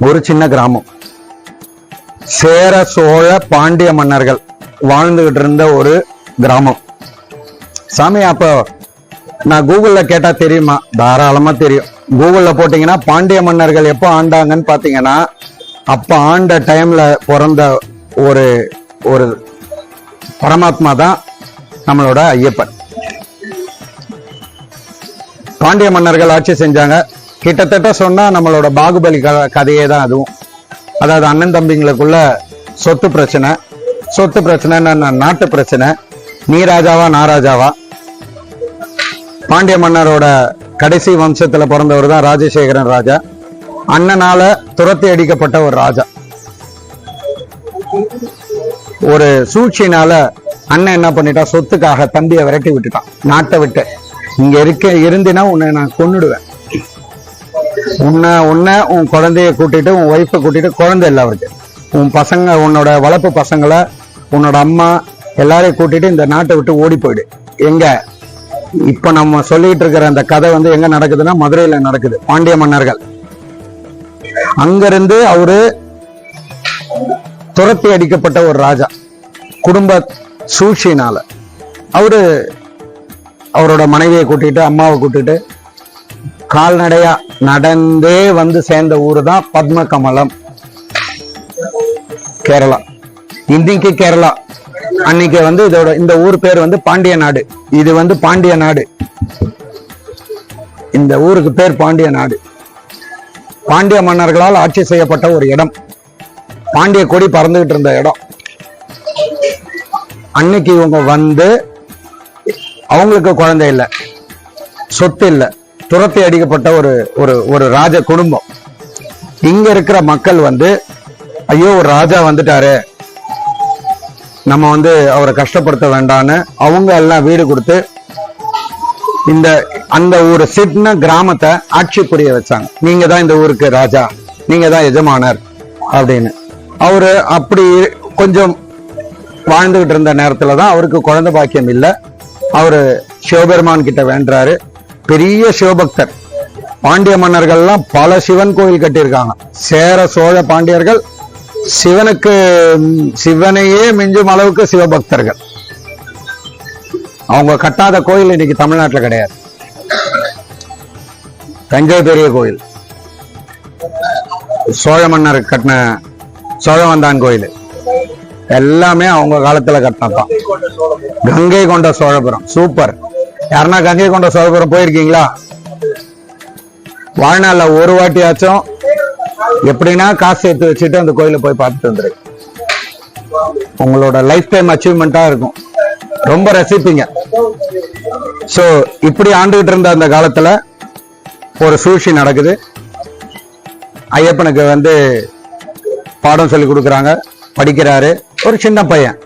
ஒரு சின்ன கிராமம். சேர சோழ பாண்டிய மன்னர்கள் வாழ்ந்துகிட்டு இருந்த ஒரு கிராமம். சாமி அப்போ நான் கூகுள்ல கேட்டா தெரியுமா? தாராளமா தெரியும். கூகுள்ல போட்டீங்கன்னா பாண்டிய மன்னர்கள் எப்போ ஆண்டாங்கன்னு பாத்தீங்கன்னா, அப்ப ஆண்ட டைம்ல பிறந்த ஒரு ஒரு பரமாத்மா தான் நம்மளோட ஐயப்பன். பாண்டிய மன்னர்கள் ஆட்சி செஞ்சாங்க. கிட்டத்தட்ட சொன்னா நம்மளோட பாகுபலி கதையே தான் அதுவும். அதாவது அண்ணன் தம்பிங்களுக்குள்ள சொத்து பிரச்சனை. சொத்து பிரச்சனை, நாட்டு பிரச்சனை. நீ ராஜாவா நான் ராஜாவா? பாண்டிய மன்னரோட கடைசி வம்சத்துல பிறந்தவர் தான் ராஜசேகரன் ராஜா. அண்ணனால துரத்தி அடிக்கப்பட்ட ஒரு ராஜா. ஒரு சூழ்ச்சியினால அண்ணன் என்ன பண்ணிட்டா, சொத்துக்காக தம்பியை விரட்டி விட்டுட்டான் நாட்டை விட்டு. இங்க இருந்தினா உன்னை நான் கொன்னுடுவேன், உன் குழந்தைய கூட்டிட்டு, உன் ஒய்ஃபை கூட்டிட்டு, குழந்தை இல்லை அவருக்கு, உன் பசங்க, உன்னோட வளர்ப்பு பசங்களை, உன்னோட அம்மா எல்லாரையும் கூட்டிட்டு இந்த நாட்டை விட்டு ஓடி போயிடு. எங்க இப்ப நம்ம சொல்லிட்டு இருக்கிற அந்த கதை எங்க நடக்குதுன்னா மதுரையில நடக்குது. பாண்டிய மன்னர்கள் அங்கிருந்து அவரு துரத்தி அடிக்கப்பட்ட ஒரு ராஜா. குடும்ப சூழ்ச்சியினால அவரோட மனைவியை கூட்டிட்டு, அம்மாவை கூட்டிட்டு கால்நடையா நடந்தே சேர்ந்த ஊரு தான் பத்ம கமலம், கேரளா. இன்னைக்கு கேரளா, அன்னைக்கு இதோட இந்த ஊர் பேர் பாண்டிய நாடு. இது பாண்டிய நாடு. இந்த ஊருக்கு பேர் பாண்டிய நாடு. பாண்டிய மன்னர்களால் ஆட்சி செய்யப்பட்ட ஒரு இடம். பாண்டிய கொடி பறந்துகிட்டு இருந்த இடம். அன்னைக்கு இவங்க அவங்களுக்கு குழந்தை இல்லை, சொத்து இல்லை, துரத்தி அடிக்கப்பட்ட ஒரு ராஜ குடும்பம். இங்க இருக்கிற மக்கள் ஐயோ ஒரு ராஜா வந்துட்டாரு, நம்ம அவரை கஷ்டப்படுத்த வேண்டான்னு அவங்க எல்லாம் வீடு கொடுத்து அந்த ஒரு சின்ன கிராமத்தை ஆட்சி புரிய வச்சாங்க. நீங்க தான் இந்த ஊருக்கு ராஜா, நீங்க தான் எஜமானர் அப்படின்னு. அவரு அப்படி கொஞ்சம் வாழ்ந்துகிட்டு இருந்த நேரத்துலதான் அவருக்கு குழந்தை பாக்கியம் இல்லை. அவரு சிவபெருமான் கிட்ட வேண்டாரு. பெரிய சிவபக்தர். பாண்டிய மன்னர்கள்லாம் பல சிவன் கோயில் கட்டியிருக்காங்க. சேர சோழ பாண்டியர்கள் சிவனையே மிஞ்சும் அளவுக்கு சிவபக்தர்கள். அவங்க கட்டாத கோயில் இன்னைக்கு தமிழ்நாட்டில் கிடையாது. தஞ்சை பெரிய கோயில், சோழ மன்னர் கட்டின சோழவந்தான் கோயில் எல்லாமே அவங்க காலத்துல கட்டினதான். கங்கை கொண்ட சோழபுரம் சூப்பர். யாருன்னா கங்கை கொண்ட சோழபுரம் போயிருக்கீங்களா? வாழ்நாள்ல ஒரு வாட்டியாச்சும் எப்படின்னா காசு சேர்த்து வச்சுட்டு அந்த கோயில போய் பார்த்துட்டு வந்துரு. உங்களோட லைஃப் டைம் அச்சீவ்மெண்டா இருக்கும். ரொம்ப ரசிப்பீங்க. சோ இப்படி ஆண்டுகிட்டு இருந்த அந்த காலத்துல ஒரு சூழ்ச்சி நடக்குது. ஐயப்பனுக்கு பாடம் சொல்லி கொடுக்குறாங்க, படிக்கிறாரு. ஒரு சின்ன பையன்,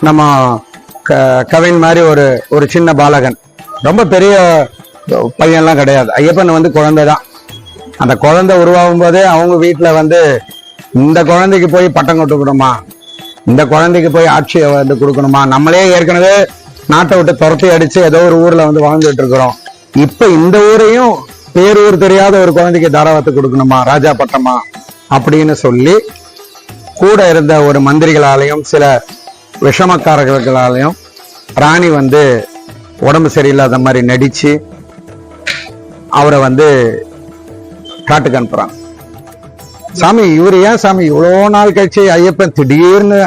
நம்ம கவின் மாதிரி ஒரு சின்ன பாலகன், ரொம்ப பெரிய பையன்லாம் கிடையாது. ஐயப்பன் குழந்தைதான். அந்த குழந்தை உருவாகும் போதே அவங்க வீட்டுல இந்த குழந்தைக்கு போய் பட்டம் கொடுக்கணுமா, இந்த குழந்தைக்கு போய் ஆட்சியை கொடுக்கணுமா, நம்மளே ஏற்கனவே நாட்டை விட்டு துரத்தி அடிச்சு ஏதோ ஒரு ஊர்ல வந்து வாழ்ந்துட்டு இருக்கிறோம். இப்ப இந்த ஊரையும் பேரூர் தெரியாத ஒரு குழந்தைக்கு தாராவத்தை கொடுக்கணுமா, ராஜா பட்டமா அப்படின்னு சொல்லி கூட இருந்த ஒரு மந்திரிகளாலையும் சில விஷமக்காரர்களாலையும் ராணி வந்து உடம்பு சரியில்லாத மாதிரி நடிச்சு அவரை வந்து காட்டுக்கு அனுப்புறாங்க. சாமி இவரு ஏன் சாமி இவ்வளோ நாள் கழிச்சு ஐயப்பன் திடீர்னு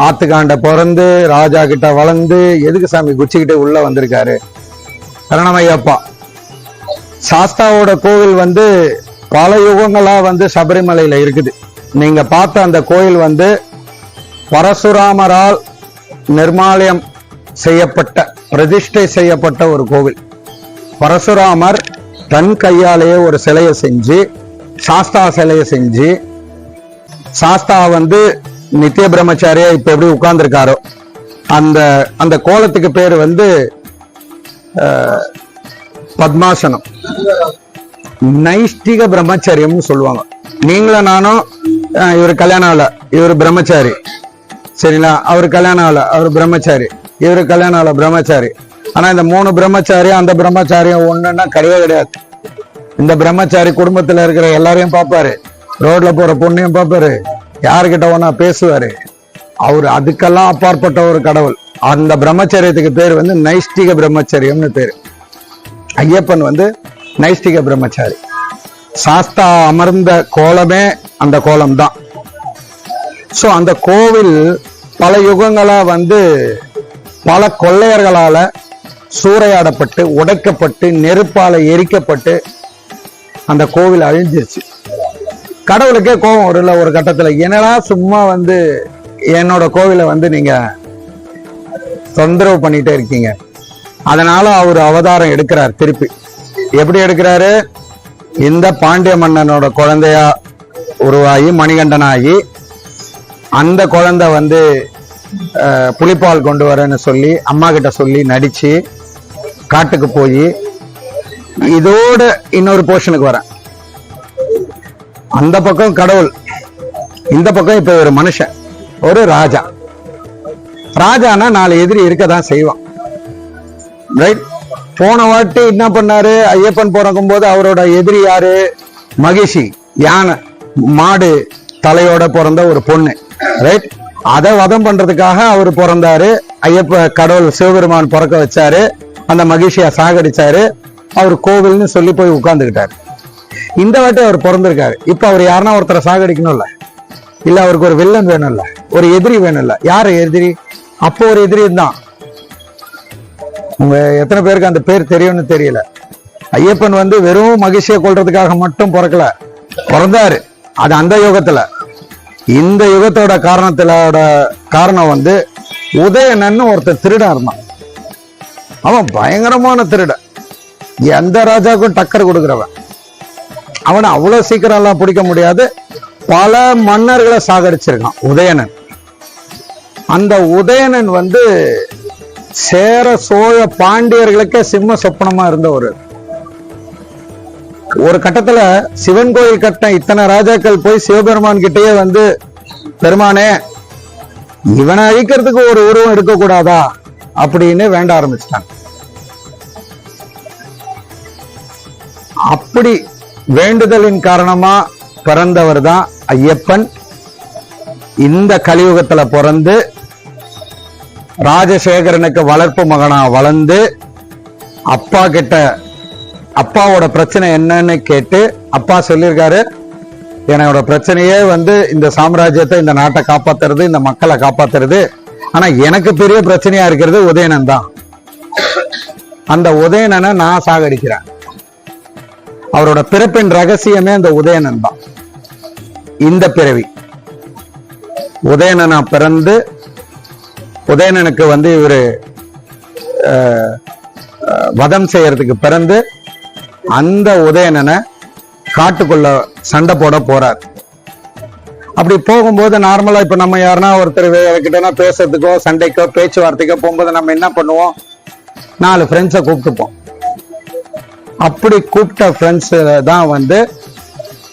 ஆத்துக்காண்ட பிறந்து ராஜா கிட்ட வளர்ந்து எதுக்கு சாமி குச்சிக்கிட்டு உள்ள வந்திருக்காரு? சரணம் ஐயப்பா. சாஸ்தாவோட கோவில் வந்து பல யுகங்களா வந்து சபரிமலையில இருக்குது. நீங்க பார்த்த அந்த கோயில் வந்து பரசுராமரால் நிர்மாலயம் செய்யப்பட்ட, பிரதிஷ்டை செய்யப்பட்ட ஒரு கோவில். பரசுராமர் தன் கையாலேயே ஒரு சிலையை செஞ்சு, சாஸ்தா சிலையை செஞ்சு, சாஸ்தா வந்து நித்திய பிரம்மச்சாரியா இப்ப எப்படி உட்கார்ந்துருக்காரோ அந்த அந்த கோலத்துக்கு பேரு வந்து பத்மாசனம், நைஷ்டிக பிரம்மச்சரியம்னு சொல்லுவாங்க. நீங்களும் நானும் இவர் கல்யாணம் ஆகல, இவர் பிரம்மச்சாரி, சரிங்களா? அவரு கல்யாணம் ஆகல, அவர் பிரம்மச்சாரி, இவரு கல்யாணம் ஆகல, பிரம்மச்சாரி. ஆனா இந்த 3 பிரம்மச்சாரியும் அந்த பிரம்மச்சாரியும் ஒண்ணுன்னா கிடையவே கிடையாது. இந்த பிரம்மச்சாரி குடும்பத்துல இருக்கிற எல்லாரையும் பார்ப்பாரு, ரோட்ல போற பொண்ணையும் பார்ப்பாரு, யாருக்கிட்ட ஒன்னா பேசுவாரு. அவரு அதுக்கெல்லாம் அப்பாற்பட்ட ஒரு கடவுள். அந்த பிரம்மச்சரியத்துக்கு பேர் வந்து நைஷ்டிக பிரம்மச்சரியம்னு பேரு. ஐயப்பன் வந்து நைஷ்டிக பிரம்மச்சாரி. சாஸ்தா அமர்ந்த கோலமே அந்த கோலம் தான். சோ அந்த கோவில் பல யுகங்களா வந்து பல கொள்ளையர்களால சூறையாடப்பட்டு, உடைக்கப்பட்டு, நெருப்பால எரிக்கப்பட்டு அந்த கோவில் அழிஞ்சிருச்சு. கடவுளுக்கே கோபம் வரும்ல ஒரு கட்டத்துல, என்னடா சும்மா வந்து என்னோட கோவிலை வந்து நீங்க தொந்தரவு பண்ணிட்டே இருக்கீங்க. அதனால அவர் அவதாரம் எடுக்கிறார். திருப்பி எப்படி எடுக்கிறாரு? இந்த பாண்டிய மன்னனோட குழந்தையா உருவாகி மணிகண்டனாகி, அந்த குழந்தை வந்து புலிப்பால் கொண்டு வரேன்னு சொல்லி அம்மா கிட்ட சொல்லி நடிச்சு காட்டுக்கு போய், இதோட இன்னொரு போர்ஷனுக்கு வரேன். அந்த பக்கம் கடவுள், இந்த பக்கம் இப்ப ஒரு மனுஷன், ஒரு ராஜா. ராஜானா 4 எதிரி இருக்கதான் செய்வான், ரைட்? போன வாட்டி என்ன பண்ணாரு? ஐயப்பன் பிறக்கும் போது அவரோட எதிரி யாரு? மகிஷி, யானை, மாடு தலையோட பிறந்த ஒரு பொண்ணு, ரைட்? அதை வதம் பண்றதுக்காக அவர் பிறந்தாரு. ஐயப்ப கடவுள் சிவபெருமான் பிறக்க வச்சாரு, அந்த மகிழ்ச்சியா சாகடிச்சாரு. அவர் கோவில்னு சொல்லி போய் உட்கார்ந்துக்கிட்டாரு. இந்த வாட்டி அவர் பிறந்திருக்காரு. இப்ப அவர் யாருன்னா ஒருத்தரை சாகடிக்கணும்ல, இல்ல அவருக்கு ஒரு வில்லன் வேணும்ல, ஒரு எதிரி வேணும்ல. யாரு எதிரி? அப்போ ஒரு எதிரி தான். உங்க எத்தனை பேருக்கு அந்த பேர் தெரியும்னு தெரியல. ஐயப்பன் வந்து வெறும் மகிழ்ச்சியை கொள்றதுக்காக மட்டும் பிறக்கல, பிறந்தாரு. அது அந்த யுகத்துல. இந்த யுகத்தோட காரணம் வந்து உதயணன்னு ஒருத்தர் திருடன் இருந்தான். அவன் பயங்கரமான திருடன், எந்த ராஜாவுக்கும் டக்கர் கொடுக்கிறவன். அவனை அவ்வளவு சீக்கிரம் எல்லாம் பிடிக்க முடியாது. பல மன்னர்களை சாகடிச்சிருக்கான் உதயணன். அந்த உதயணன் வந்து சேர சோழ பாண்டியர்களுக்கே சிம்ம சொப்பனமா இருந்த ஒரு கட்டத்துல சிவன் கோயில் கட்ட இத்தனை ராஜாக்கள் போய் சிவபெருமான் கிட்டயே வந்து, பெருமானே இவனை அழிக்கிறதுக்கு ஒரு உருவம் இருக்கக்கூடாதா அப்படின்னு வேண்ட ஆரம்பிச்சிட்டாங்க. அப்படி வேண்டுதலின் காரணமா பிறந்தவர் தான் ஐயப்பன். இந்த கலியுகத்துல பிறந்து ராஜசேகரனுக்கு வளர்ப்பு மகனா வளர்ந்து, அப்பா கிட்ட அப்பாவோட பிரச்சனை என்னன்னு கேட்டு, அப்பா சொல்லியிருக்காரு, என்னோட பிரச்சனையே வந்து இந்த சாம்ராஜ்யத்தை, இந்த நாட்டை காப்பாத்துறது, இந்த மக்களை காப்பாத்துறது. ஆனா எனக்கு பெரிய பிரச்சனையா இருக்கிறது உதயணன் தான். அந்த உதயணனை நான் சாகடிக்கிறேன். அவரோட பிறப்பின் ரகசியமே அந்த உதயணன் தான். இந்த பிறவி உதயணனா பிறந்து, உதயணனுக்கு வந்து இவரு வதம் செய்யறதுக்கு பிறந்து, அந்த உதயணனை காட்டுக்குள்ள சண்டை போட போறார். அப்படி போகும்போது நார்மலா இப்ப நம்ம யாருன்னா ஒருத்தர் கிட்டனா பேசுறதுக்கோ சண்டைக்கோ பேச்சுவார்த்தைக்கோ போகும்போது நம்ம என்ன பண்ணுவோம்? 4 ஃப்ரெண்ட்ஸை கூப்பிட்டுப்போம். அப்படி கூப்பிட்ட ஃப்ரெண்ட்ஸ் தான் வந்து,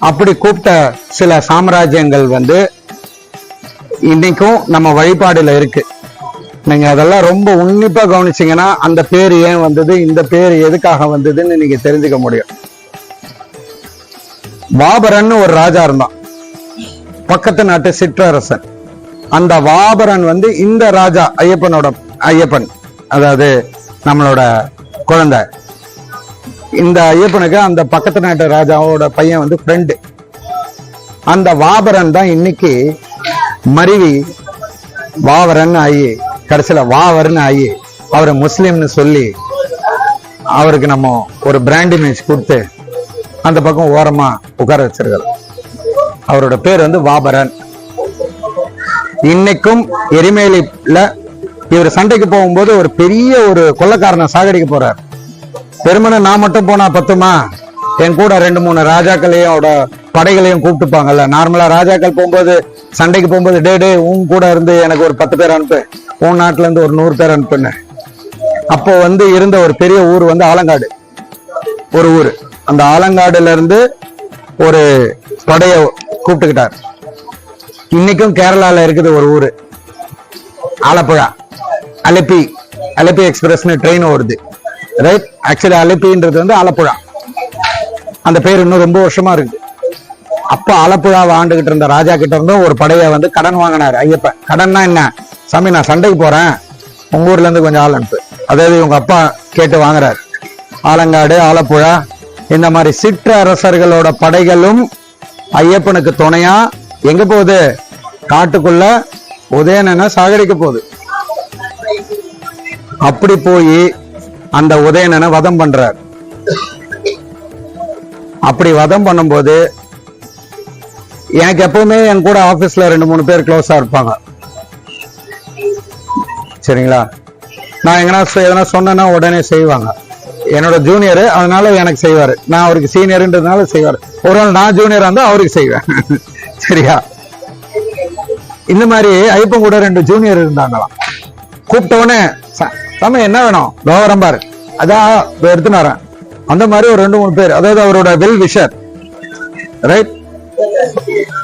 அப்படி கூப்பிட்ட சில சாம்ராஜ்யங்கள் வந்து இன்னைக்கும் நம்ம வழிபாடுல இருக்கு. நீங்க அதெல்லாம் ரொம்ப உன்னிப்பா கவனிச்சீங்கன்னா அந்த பேர் ஏன் வந்தது, இந்த பேர் எதுக்காக வந்ததுன்னு நீங்க தெரிஞ்சுக்க முடியும். வாபரன் ஒரு ராஜா இருந்தான், பக்கத்து நாட்டு சிற்றரசன். அந்த வாபரன் இந்த ராஜா ஐயப்பன் அதாவது நம்மளோட குழந்தை, இந்த ஐயப்பனுக்கு அந்த பக்கத்து நாட்டு ராஜாவோட பையன் ஃப்ரெண்டு. அந்த வாபரன் தான் இன்னைக்கு மருவி வாவரன் ஆகி கடைசியில வாவர்னு ஆகி அவரை முஸ்லீம்னு சொல்லி அவருக்கு நம்ம ஒரு பிராண்ட் இமேஜ் கொடுத்து அந்த பக்கம் ஓரமா உட்கார வச்சிருக்கோம். அவரோட பேர் வாபரன். இன்னைக்கும் எரிமேலில இவர் சண்டைக்கு போகும்போது ஒரு பெரிய ஒரு கொள்ளைக்காரனை சாகடிக்க போறார். பெருமனை நான் மட்டும் போனா பத்துமா, என் கூட 2-3 ராஜாக்களையும் படைகளையும் கூப்பிட்டுப்பாங்கல்ல. நார்மலா ராஜாக்கள் போகும்போது சண்டைக்கு போகும்போது டே உன் கூட இருந்து எனக்கு ஒரு 10 பேர் அனுப்பு, உன் நாட்டுல இருந்து ஒரு 100 பேர் அனுப்புன்னு. அப்போ இருந்த ஒரு பெரிய ஊர் ஆலங்காடு ஒரு ஊர். அந்த ஆலங்காடுல இருந்து ஒரு படைய கூப்பிட்டுக்கிட்டார். இன்னைக்கும் கேரளால இருக்குது ஒரு ஊரு ஆலப்புழா. அலப்பி எக்ஸ்பிரஸ்னு ட்ரெயின் ஓடுது, ரைட்? ஆக்சுவலி அலப்பின்றது ஆலப்புழா. அந்த பேர் இன்னும் ரொம்ப வருஷமா இருக்கு. அப்ப ஆலப்புழாவை ஆண்டுகிட்டு இருந்த ராஜா கிட்ட இருந்தும் ஒரு படைய கடன் வாங்கினாரு ஐயப்பன். கடன்னா என்ன, சாமி நான் சண்டைக்கு போறேன், உங்க ஊர்ல இருந்து கொஞ்சம் ஆள் அனுப்பு. அதாவது உங்க அப்பா கேட்டு வாங்குறாரு. ஆலங்காடு, ஆலப்புழா, இந்த மாதிரி சிற்றரசர்களோட படைகளும் ஐயப்பனுக்கு துணையா எங்க போகுது? காட்டுக்குள்ள உதயணனை சாகடிக்க போகுது. அப்படி போய் அந்த உதயணனை வதம் பண்றார். அப்படி வதம் பண்ணும்போது எனக்கு எப்பவுமே என் கூட ஆபீஸ்ல 2-3 பேர் க்ளோஸா இருப்பாங்க, சரிங்களா? நான் எதனா சொன்னேன்னா உடனே செய்வாங்க. என்னோட ஜூனியரு, அதனால எனக்கு செய்வாரு. நான் அவருக்கு சீனியர்ன்றதுனால செய்வாரு. ஒருவேளை நான் ஜூனியரா இருந்தா அவருக்கு செய்வேன், சரியா? இந்த மாதிரி ஐயப்பன் கூட 2 ஜூனியர் இருந்தாங்களாம். கூப்பிட்ட உடனே தம்பி என்ன வேணும், லோவரம்பாரு, அதான் எடுத்துன்னு வரேன். அந்த மாதிரி ஒரு 2-3 பேர், அதாவது அவரோட வெல் விஷர், ரைட்?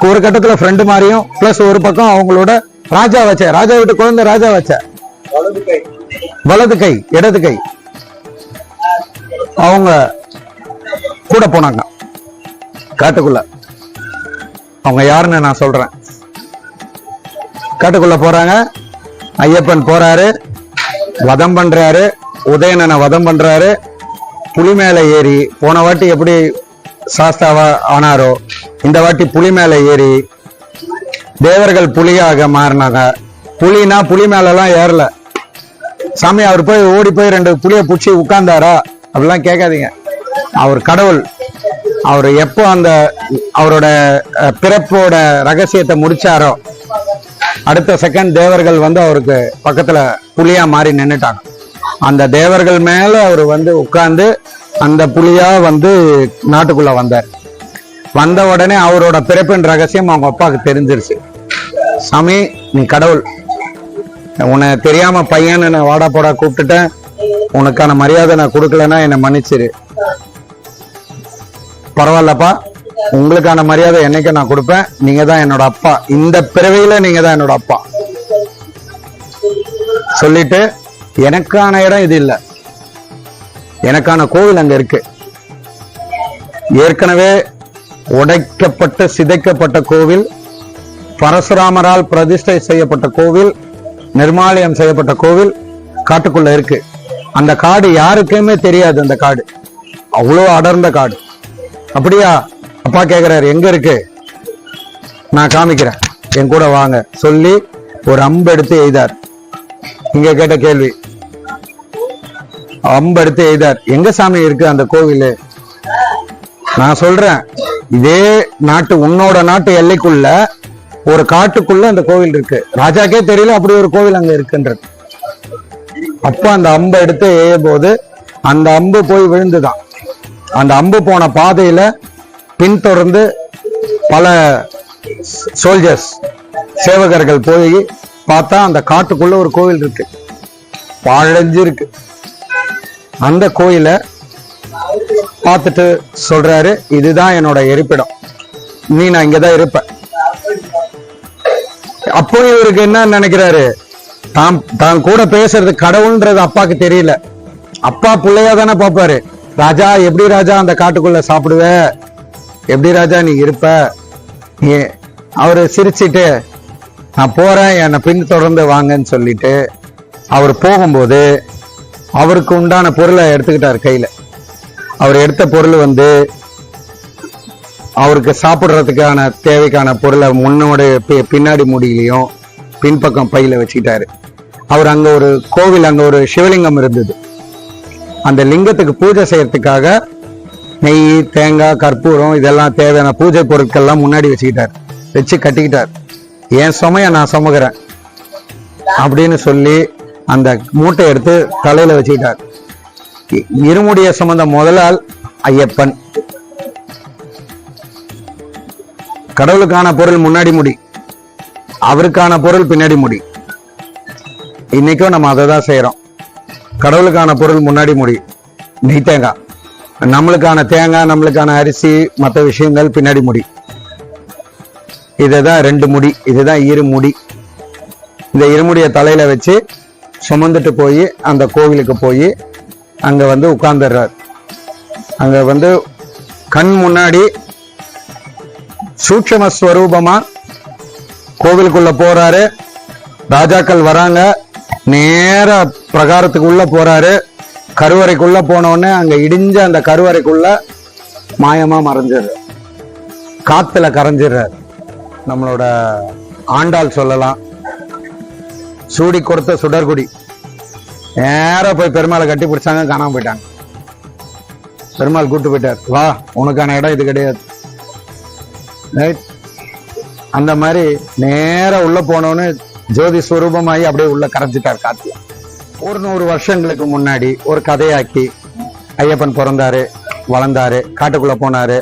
ஒரு கட்டத்துல ஃப்ரெண்டு மாதிரியும் பிளஸ் ஒரு பக்கம் அவங்களோட ராஜா விட்டு குழந்தை ராஜா வலது கை இடது கை அவங்க கூட போனாங்க காட்டுக்குள்ள. அவங்க யாருன்னு நான் சொல்றேன். காட்டுக்குள்ள போறாங்க, ஐயப்பன் போறாரு, வதம் பண்றாரு, உதயணனை வதம் பண்றாரு. புலி மேல ஏறி, போன வாட்டி எப்படி சாஸ்தாவா ஆனாரோ இந்த வாட்டி புலி மேல ஏறி தேவர்கள் புலியாக மாறினாங்க. புலினா புலி மேல எல்லாம் ஏறல சாமி. அவர் போய் ஓடி போய் 2 புலிய புடிச்சு உட்கார்ந்தாரா அப்படிலாம் கேட்காதீங்க. அவர் கடவுள். அவர் எப்போ அந்த அவரோட பிறப்போட ரகசியத்தை முடிச்சாரோ அடுத்த செகண்ட் தேவர்கள் அவருக்கு பக்கத்துல புலியா மாறி நின்னுட்டாங்க. அந்த தேவர்கள் மேல அவர் உட்கார்ந்து அந்த புலியா நாட்டுக்குள்ள வந்தார். வந்த உடனே அவரோட பிறப்பின் ரகசியம் அவங்க அப்பாவுக்கு தெரிஞ்சிருச்சு. சாமி நீ கடவுள், உன்னை தெரியாம பையன் நான் வாடா போடா கூப்பிட்டுட்டேன், உனக்கான மரியாதை நான் கொடுக்கலன்னா என்னை மன்னிச்சிரு. பரவாயில்லப்பா, உங்களுக்கான மரியாதை என்னைக்கு நான் கொடுப்பேன். நீங்க தான் என்னோட அப்பா, இந்த பிறவியில நீங்க தான் என்னோட அப்பா சொல்லிட்டு, எனக்கான இடம் இது இல்ல, எனக்கான கோவில் அங்க இருக்கு. ஏற்கனவே உடைக்கப்பட்டு சிதைக்கப்பட்ட கோவில், பரசுராமரால் பிரதிஷ்டை செய்யப்பட்ட கோவில், நிர்மாலயம் செய்யப்பட்ட கோவில் காட்டுக்குள்ள இருக்கு. அந்த காடு யாருக்குமே தெரியாது. அந்த காடு அவ்வளோ அடர்ந்த காடு. அப்படியா? அப்பா கேக்குறாரு எங்க இருக்கு, நான் காமிக்கிறேன், என் கூட வாங்க சொல்லி ஒரு அம்பு எடுத்து எய்தார். இங்க கேட்ட கேள்வி, அம்பு எடுத்து எய்தார். எங்க சாமி இருக்கு அந்த கோவில்? நான் சொல்றேன், இதே நாட்டு உன்னோட நாட்டு எல்லைக்குள்ள ஒரு காட்டுக்குள்ள அந்த கோவில் இருக்கு. ராஜாக்கே தெரியல அப்படி ஒரு கோவில் அங்க இருக்குன்றது. அப்ப அந்த அம்பை எடுத்து எய்யும் போது அந்த அம்பு போய் விழுந்துதான். அந்த அம்பு போன பாதையில பின்தொடர்ந்து பல சோல்ஜர்ஸ் சேவகர்கள் போய் பார்த்தா அந்த காட்டுக்குள்ள ஒரு கோவில் இருக்கு, பாழஞ்சு இருக்கு. அந்த கோயிலை பார்த்துட்டு சொல்றாரு, இதுதான் என்னோட இருப்பிடம், நீ நான் இங்கதான் இருப்பேன். அப்போ இவருக்கு என்ன நினைக்கிறாரு, தான் கூட பேசுறது கடவுள்ன்றது அப்பாக்கு தெரியல. அப்பா பிள்ளையா தானே பாப்பாரு. ராஜா எப்படி ராஜா அந்த காட்டுக்குள்ள சாப்பிடுவ, எப்படி ராஜா நீ இருப்ப. அவரு சிரிச்சிட்டு நான் போறேன், என்னை பின் தொடர்ந்து வாங்கன்னு சொல்லிட்டு அவர் போகும்போது அவருக்கு உண்டான பொருளை எடுத்துக்கிட்டார் கையில. அவர் எடுத்த பொருள் அவருக்கு சாப்பிடுறதுக்கான தேவைக்கான பொருளை முன்னோட பின்னாடி முடியிலையும் பின்பக்கம் பையில வச்சுக்கிட்டாரு. அவர் அங்க ஒரு கோவில், அங்க ஒரு சிவலிங்கம் இருந்தது. அந்த லிங்கத்துக்கு பூஜை செய்யறதுக்காக நெய், தேங்காய், கற்பூரம் இதெல்லாம் தேவையான பூஜை பொருட்கள்லாம் முன்னாடி வச்சுக்கிட்டார். வச்சு கட்டிக்கிட்டார். என் சுமைய நான் சுமக்கிறேன் அப்படின்னு சொல்லி அந்த மூட்டை எடுத்து தலையில வச்சுக்கிட்டார். இருமுடிய சுமந்த முதலால் ஐயப்பன். கடவுளுக்கான பொருள் முன்னாடி முடி, அவருக்கான பொருள் பின்னாடி முடி. இன்னைக்கும் நம்ம அதை தான் செய்யறோம். கடவுளுக்கான பொருள் முன்னாடி முடி, நெய் தேங்காய். நம்மளுக்கான தேங்காய், நம்மளுக்கான அரிசி, மற்ற விஷயங்கள் பின்னாடி முடி. இதுதான் 2 முடி, இதுதான் இருமுடி. இந்த இருமுடிய தலையில வச்சு சுமந்துட்டு போய் அந்த கோவிலுக்கு போய் அங்க உட்கார்ந்துடுறார். அங்க கண் முன்னாடி சூட்சும ஸ்வரூபமா கோவிலுக்குள்ள போறாரு. ராஜாக்கள் வராங்க, நேர பிரகாரத்துக்கு உள்ள போறாரு. கருவறைக்குள்ள போனோடனே அங்க இடிஞ்ச அந்த கருவறைக்குள்ள மாயமா மறைஞ்சிடுற, காத்துல கரைஞ்சிடுறார். நம்மளோட ஆண்டாள் சொல்லலாம், சூடி கொடுத்த சுடர்குடி. நேரா போய் பெருமாளை கட்டி பிடிச்சாங்க, காணாம போயிட்டாங்க. பெருமாள் கூட்டு போயிட்டார், வா உனக்கான இடம் இது கிடையாது. அந்த மாதிரி நேரா உள்ள போனோன்னு ஜோதி ஸ்வரூபமாயி அப்படியே உள்ள கரைஞ்சிட்டார் காத்துல. ஒரு 100 வருஷங்களுக்கு முன்னாடி ஒரு கதையாக்கி ஐயப்பன் பிறந்தாரு, வளர்ந்தாரு, காட்டுக்குள்ள போனாரு,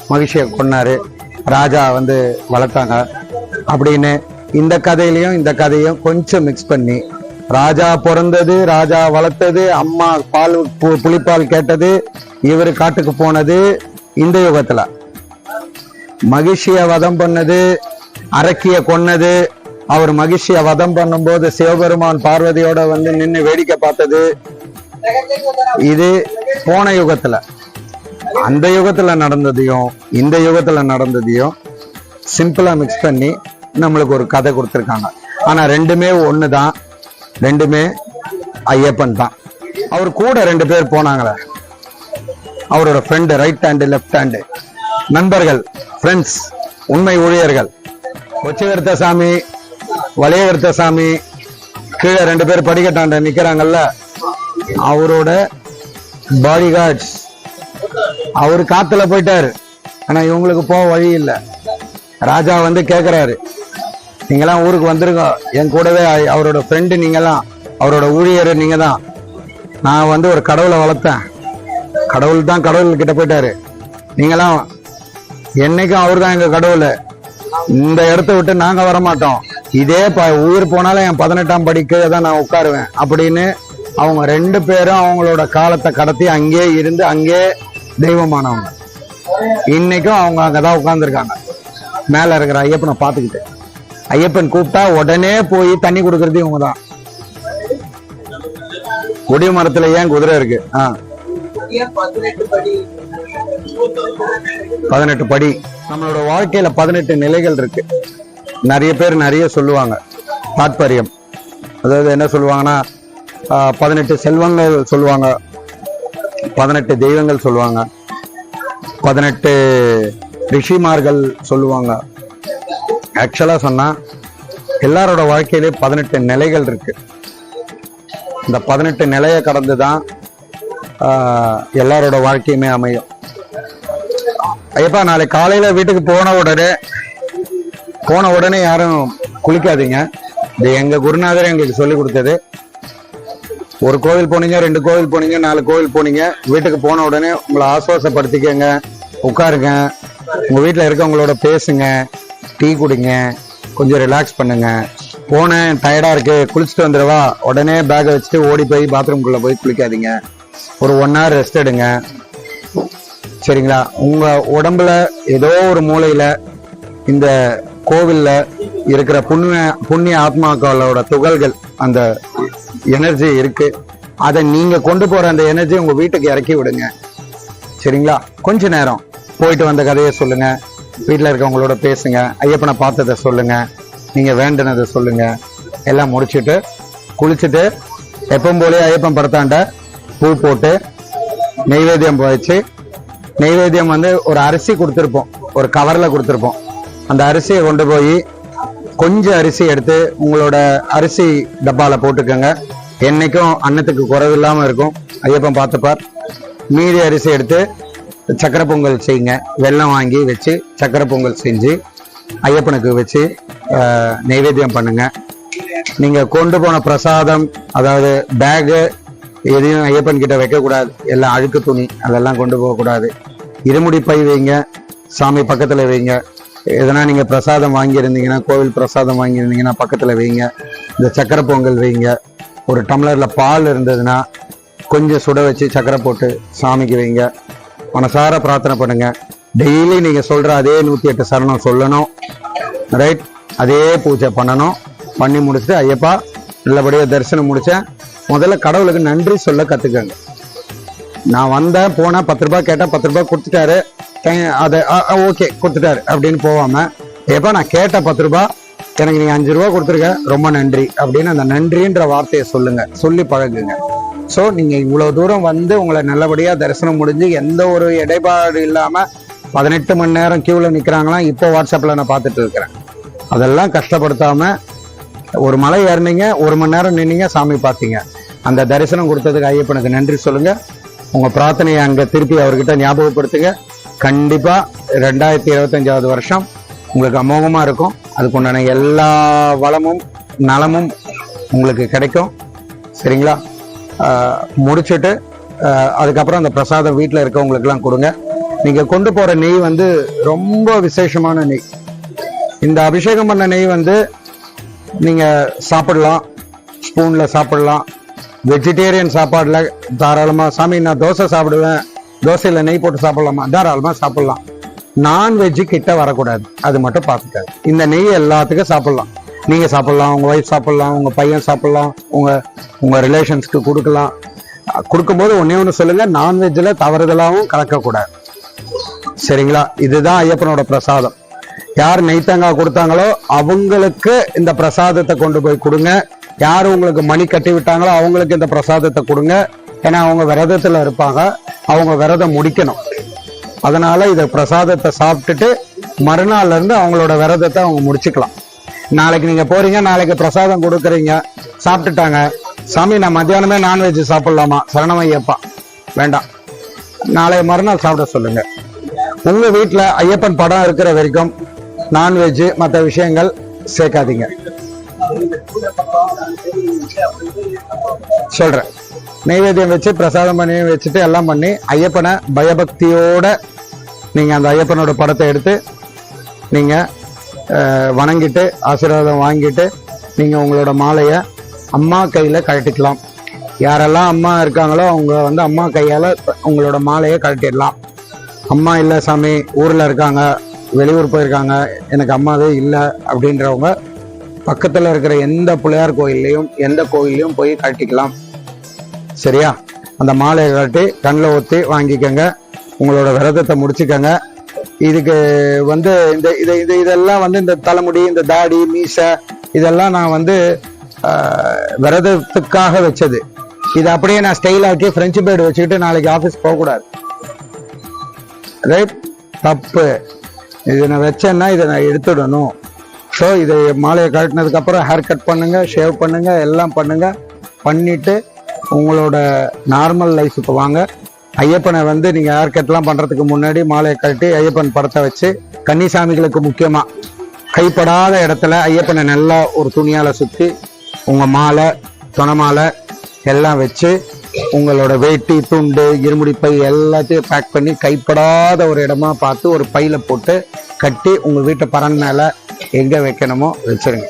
மகிழ்ச்சியை கொன்னாரு, ராஜா வளர்த்தாங்க அப்படின்னு இந்த கதையிலையும் இந்த கதையும் கொஞ்சம் மிக்ஸ் பண்ணி, ராஜா பிறந்தது, ராஜா வளர்த்தது, அம்மா பால் புளிப்பால் கேட்டது, இவரு காட்டுக்கு போனது இந்த யுகத்துல, மகிழ்ச்சிய வதம் பண்ணது, அரக்கிய கொன்னது, அவர் மகிழ்ச்சிய வதம் பண்ணும் போது சிவபெருமான் பார்வதியோட நின்று வேடிக்கை பார்த்தது, இது போன யுகத்துல. அந்த யுகத்துல நடந்ததையும் இந்த யுகத்துல நடந்ததையும் சிம்பிளா மிக்ஸ் பண்ணி நம்மளுக்கு ஒரு கதை கொடுத்துருக்காங்க. ஆனா ரெண்டுமே ஒண்ணுதான், ரெண்டுமே ஐயப்பன் தான். அவர் கூட 2 பேர் போனாங்களே, அவரோட friend, right hand left hand, நண்பர்கள், ஃப்ரெண்ட்ஸ், உண்மை ஊழியர்கள். கொச்சிவர்த்த சாமி, வளையவர்த்த சாமி, கீழே 2 பேர் படிக்கட்டாண்ட நிக்கிறாங்கல்ல, அவரோட பாடி கார்ட்ஸ். அவரு காத்துல போயிட்டாரு, ஆனா இவங்களுக்கு போக வழி இல்லை. ராஜா கேக்குறாரு, நீங்கெல்லாம் ஊருக்கு வந்துருங்க, என் கூடவே அவரோட ஃப்ரெண்டு நீங்கெல்லாம், அவரோட ஊழியர் நீங்க தான். நான் ஒரு கடவுளை வளர்த்தேன், கடவுள் தான் கடவுள் கிட்ட போயிட்டாரு, நீங்கெல்லாம் என்னைக்கும் அவர் தான் எங்க கடவுள், இந்த இடத்த விட்டு நாங்க வரமாட்டோம், இதே உயிர் போனாலும் என் 18ஆம் படிக்கு தான் நான் உட்காருவேன் அப்படின்னு அவங்க 2 பேரும் அவங்களோட காலத்தை கடத்தி அங்கே இருந்து அங்கே தெய்வமானவங்க. இன்னைக்கும் அவங்க அங்கதான் உட்கார்ந்துருக்காங்க, மேல இருக்கிற ஐயப்பனை பார்த்துக்கிட்டு. ஐயப்பன் கூப்பிட்டா உடனே போய் தண்ணி கொடுக்கறது இவங்க தான். கொடி மரத்துல ஏன் குதிரை இருக்கு? 18 படி. நம்மளோட வாழ்க்கையில 18 நிலைகள் இருக்கு. நிறைய பேர் நிறைய சொல்லுவாங்க தாத்பரியம். அதாவது என்ன சொல்லுவாங்கன்னா, 18 செல்வங்கள் சொல்லுவாங்க, 18 தெய்வங்கள் சொல்லுவாங்க, 18 ரிஷிமார்கள் சொல்லுவாங்க. ஆக்சுவலா சொன்னா எல்லாரோட வாழ்க்கையிலே 18 நிலைகள் இருக்கு. இந்த 18 நிலையை கடந்துதான் எல்லாரோட வாழ்க்கையுமே அமையும். ஐயப்பா, நாளைக்கு காலையில வீட்டுக்கு போன உடனே யாரும் குளிக்காதீங்க. இது எங்க குருநாதர் எங்களுக்கு சொல்லி கொடுத்தது. ஒரு கோவில் போனீங்க, 2 கோவில் போனீங்க, 4 கோவில் போனீங்க, வீட்டுக்கு போன உடனே உங்களை ஆசுவாசப்படுத்திக்கங்க, உட்காருங்க, உங்க வீட்டுல இருக்கவங்களோட பேசுங்க, டீ குடிங்க, கொஞ்சம் ரிலாக்ஸ் பண்ணுங்க. போனேன், டயர்டா இருக்கு, குளிச்சுட்டு வந்துடுவா, உடனே பேக்கை வச்சுட்டு ஓடி போய் பாத்ரூம்குள்ள போய் குளிக்காதீங்க. ஒரு 1 hour ரெஸ்ட் எடுங்க, சரிங்களா? உங்க உடம்புல ஏதோ ஒரு மூலையில இந்த கோவில்ல இருக்கிற புண்ணிய ஆத்மாக்களோட துகள்கள், அந்த எனர்ஜி இருக்கு. அதை நீங்க கொண்டு போற அந்த எனர்ஜி உங்க வீட்டுக்கு இறக்கி விடுங்க. சரிங்களா? கொஞ்ச நேரம் போயிட்டு வந்த கதையை சொல்லுங்க, வீட்டுல இருக்கவங்களோட பேசுங்க, ஐயப்பனை பார்த்ததை சொல்லுங்க, நீங்க வேண்டினதை சொல்லுங்க. எல்லாம் முடிச்சுட்டு குளிச்சுட்டு எப்பவும் போலே ஐயப்பன் படத்தாண்ட பூ போட்டு நெய்வேத்தியம் வச்சு, நெய்வேத்தியம் வந்து ஒரு அரிசி கொடுத்துருப்போம், ஒரு கவர்ல கொடுத்துருப்போம். அந்த அரிசியை கொண்டு போய் கொஞ்சம் அரிசி எடுத்து உங்களோட அரிசி டப்பால போட்டுக்கோங்க. என்னைக்கும் அன்னத்துக்கு குறைவில்லாம இருக்கும், ஐயப்பன் பார்த்துப்பார். மீதி அரிசி எடுத்து சக்கரை பொங்கல் செய்யுங்க. வெல்லம் வாங்கி வச்சு சக்கரை பொங்கல் செஞ்சு ஐயப்பனுக்கு வச்சு நைவேத்தியம் பண்ணுங்க. நீங்க கொண்டு போன பிரசாதம், அதாவது பேகு எதையும் ஐயப்பன் கிட்ட வைக்கக்கூடாது. எல்லாம் அழுக்கு துணி அதெல்லாம் கொண்டு போகக்கூடாது. இருமுடி பை வைங்க, சாமி பக்கத்துல வைங்க. எதனா நீங்க பிரசாதம் வாங்கியிருந்தீங்கன்னா, கோவில் பிரசாதம் வாங்கியிருந்தீங்கன்னா பக்கத்துல வைங்க. இந்த சக்கரை பொங்கல் வைங்க. ஒரு டம்ளர்ல பால் இருந்ததுன்னா கொஞ்சம் சுட வச்சு சக்கரை போட்டு சாமிக்கு வைங்க. மனசார பிரார்த்தனை பண்ணுங்க. டெய்லி நீங்க சொல்ற அதே 108 சரணம் சொல்லணும். ரைட்? அதே பூஜை பண்ணணும். பண்ணி முடிச்சுட்டு, ஐயப்பா நல்லபடியா தரிசனம் முடிச்சேன், முதல்ல கடவுளுக்கு நன்றி சொல்ல கத்துக்கங்க. நான் வந்தேன் போனேன், 10 ரூபாய் கேட்டா 10 ரூபாய் கொடுத்துட்டாரு, அதை ஓகே கொடுத்துட்டாரு அப்படின்னு போவாம, ஏப்பா நான் கேட்ட 10 ரூபாய் எனக்கு நீங்க 5 ரூபாய் கொடுத்துருக்க, ரொம்ப நன்றி அப்படின்னு அந்த நன்றின்ற வார்த்தையை சொல்லுங்க, சொல்லி பழகுங்க. ஸோ நீங்க இவ்வளவு தூரம் வந்து உங்களை நல்லபடியா தரிசனம் முடிஞ்சு எந்த ஒரு இடைபாடு இல்லாம 18 மணி நேரம் கியூல நிக்கிறாங்களாம். இப்போ வாட்ஸ்அப்ல நான் பார்த்துட்டு இருக்கிறேன். அதெல்லாம் கஷ்டப்படுத்தாம ஒரு மலை ஏறினீங்க, 1 மணி நேரம் நின்னீங்க, சாமி பார்த்தீங்க. அந்த தரிசனம் கொடுத்ததுக்கு ஐயப்பனுக்கு நன்றி சொல்லுங்க. உங்க பிரார்த்தனையை அங்க திருப்பி அவர்கிட்ட ஞாபகப்படுத்துங்க. கண்டிப்பா 2025வது வருஷம் உங்களுக்கு அமோகமா இருக்கும். அதுக்குண்டான எல்லா வளமும் நலமும் உங்களுக்கு கிடைக்கும். சரிங்களா? முடிச்சுட்டு அதுக்கப்புறம் அந்த பிரசாதம் வீட்டில் இருக்கவங்களுக்கு எல்லாம் கொடுங்க. நீங்க கொண்டு போற நெய் வந்து ரொம்ப விசேஷமான நெய். இந்த அபிஷேகம் பண்ண நெய் வந்து நீங்க சாப்பிடலாம், ஸ்பூன்ல சாப்பிடலாம். வெஜிடேரியன் சாப்பாடுல தாராளமா, சாமி நான் தோசை சாப்பிடுவேன், தோசையில நெய் போட்டு சாப்பிடலாமா, தாராளமா சாப்பிடலாம். நான்வெஜ்ஜு கிட்ட வரக்கூடாது, அது மட்டும் பார்த்துக்காது. இந்த நெய் எல்லாத்துக்கும் சாப்பிடலாம். நீங்க சாப்பிடலாம், உங்க ஒய்ஃப் சாப்பிடலாம், உங்க பையன் சாப்பிடலாம், உங்க ரிலேஷன்ஸ்க்கு கொடுக்கலாம். கொடுக்கும்போது ஒண்ணு சொல்லுங்க, நான்வெஜ்ல தவறுதலாகவும் கலக்கக்கூடாது. சரிங்களா? இதுதான் ஐயப்பனோட பிரசாதம். யார் நெய்த்தங்காய் கொடுத்தாங்களோ அவங்களுக்கு இந்த பிரசாதத்தை கொண்டு போய் கொடுங்க. யார் உங்களுக்கு மணி கட்டி விட்டாங்களோ அவங்களுக்கு இந்த பிரசாதத்தை கொடுங்க. ஏன்னா அவங்க விரதத்துல இருப்பாங்க, அவங்க விரதம் முடிக்கணும். அதனால இத பிரசாதத்தை சாப்பிட்டுட்டு மறுநாள்ல இருந்து அவங்களோட விரதத்தை அவங்க முடிச்சுக்கலாம். நாளைக்கு நீங்க போறீங்க, நாளைக்கு பிரசாதம் கொடுக்குறீங்க, சாப்பிட்டுட்டாங்க, சாமி நான் மத்தியானமே நான்வெஜ் சாப்பிடலாமா, சரணமையப்பா வேண்டாம், நாளை மறுநாள் சாப்பிட சொல்லுங்க. உங்க வீட்டுல ஐயப்பன் படம் இருக்கிற வரைக்கும் நான்வெஜ் மற்ற விஷயங்கள் சேர்க்காதீங்க. சொல்றேன், நைவேத்தியம் வச்சு பிரசாதம் பண்ணி வச்சுட்டு எல்லாம் பண்ணி ஐயப்பனை பயபக்தியோட நீங்க அந்த ஐயப்பனோட படத்தை எடுத்து நீங்க வணங்கிட்டு ஆசீர்வாதம் வாங்கிட்டு நீங்க உங்களோட மாலையை அம்மா கையில கழட்டிக்கலாம். யாரெல்லாம் அம்மா இருக்காங்களோ அவங்க வந்து அம்மா கையால உங்களோட மாலையை கழட்டிடலாம். அம்மா இல்லை சாமி, ஊர்ல இருக்காங்க, வெளியூர் போயிருக்காங்க, எனக்கு அம்மாவே இல்லை அப்படின்றவங்க பக்கத்துல இருக்கிற எந்த பிள்ளையார் கோயில்லையும் எந்த கோயிலையும் போய் கழட்டிக்கலாம். சரியா? அந்த மாலையை கழட்டி கண்ணில் ஊற்றி வாங்கிக்கோங்க. உங்களோட விரதத்தை முடிச்சுக்கோங்க. இதுக்கு வந்து இதெல்லாம் வந்து இந்த தலைமுடி, இந்த தாடி, மீசை இதெல்லாம் நான் வந்து விரதத்துக்காக வச்சது. இது அப்படியே நான் ஸ்டைல் ஆக்கி ஃப்ரெஞ்சு பேர்டு வச்சுக்கிட்டு நாளைக்கு ஆஃபீஸ் போகக்கூடாது. ரைட்? தப்பு. இதை நான் வச்சேன்னா இதை நான் எடுத்துடணும். ஸோ இதை மாலையை கழட்டினதுக்கு அப்புறம் ஹேர் கட் பண்ணுங்க, ஷேவ் பண்ணுங்க, எல்லாம் பண்ணுங்க. பண்ணிட்டு உங்களோட நார்மல் லைஃபுக்கு வாங்க. ஐயப்பனை வந்து நீங்க ஹேர் கட்லாம் பண்றதுக்கு முன்னாடி மாலையை கழட்டி ஐயப்பன் படத்தை வச்சு, கன்னிசாமிகளுக்கு முக்கியமா கைப்படாத இடத்துல ஐயப்பனை நல்லா ஒரு துணியால சுத்தி உங்க மாலை, துணை மாலை எல்லாம் வச்சு உங்களோட வேட்டி, துண்டு, இருமுடி பை எல்லாத்தையும் பேக் பண்ணி கைப்படாத ஒரு இடமா பார்த்து ஒரு பையில போட்டு கட்டி உங்க வீட்டு பரன் மேல எங்க வைக்கணுமோ வச்சிருங்க.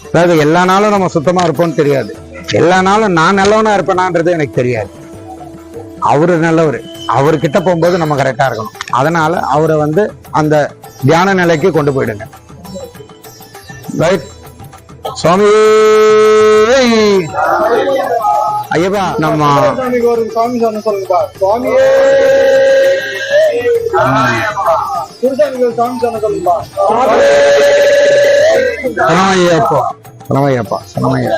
அதாவது எல்லா நாளும் நம்ம சுத்தமா இருப்போம்னு தெரியாது, எல்லா நாளும் நான் நல்லவனா இருப்பேனான்றது எனக்கு தெரியாது. அவரு நல்லவர், அவர்கிட்ட போகும்போது நம்ம கரெக்டா இருக்கணும். அதனால அவரை வந்து அந்த தியான நிலைக்கு கொண்டு போயிடுங்க. ரைட். சுவாமி ஐயப்பா நம்ம ஒரு சாமி சொன்ன சொல்லுங்கப்பா. சுவாமியே குருசாமிக்கு ஒரு சாமி சொன்ன சொல்லுங்கப்பா. சரணமையப்பா சரணமையப்பா சரணமையா.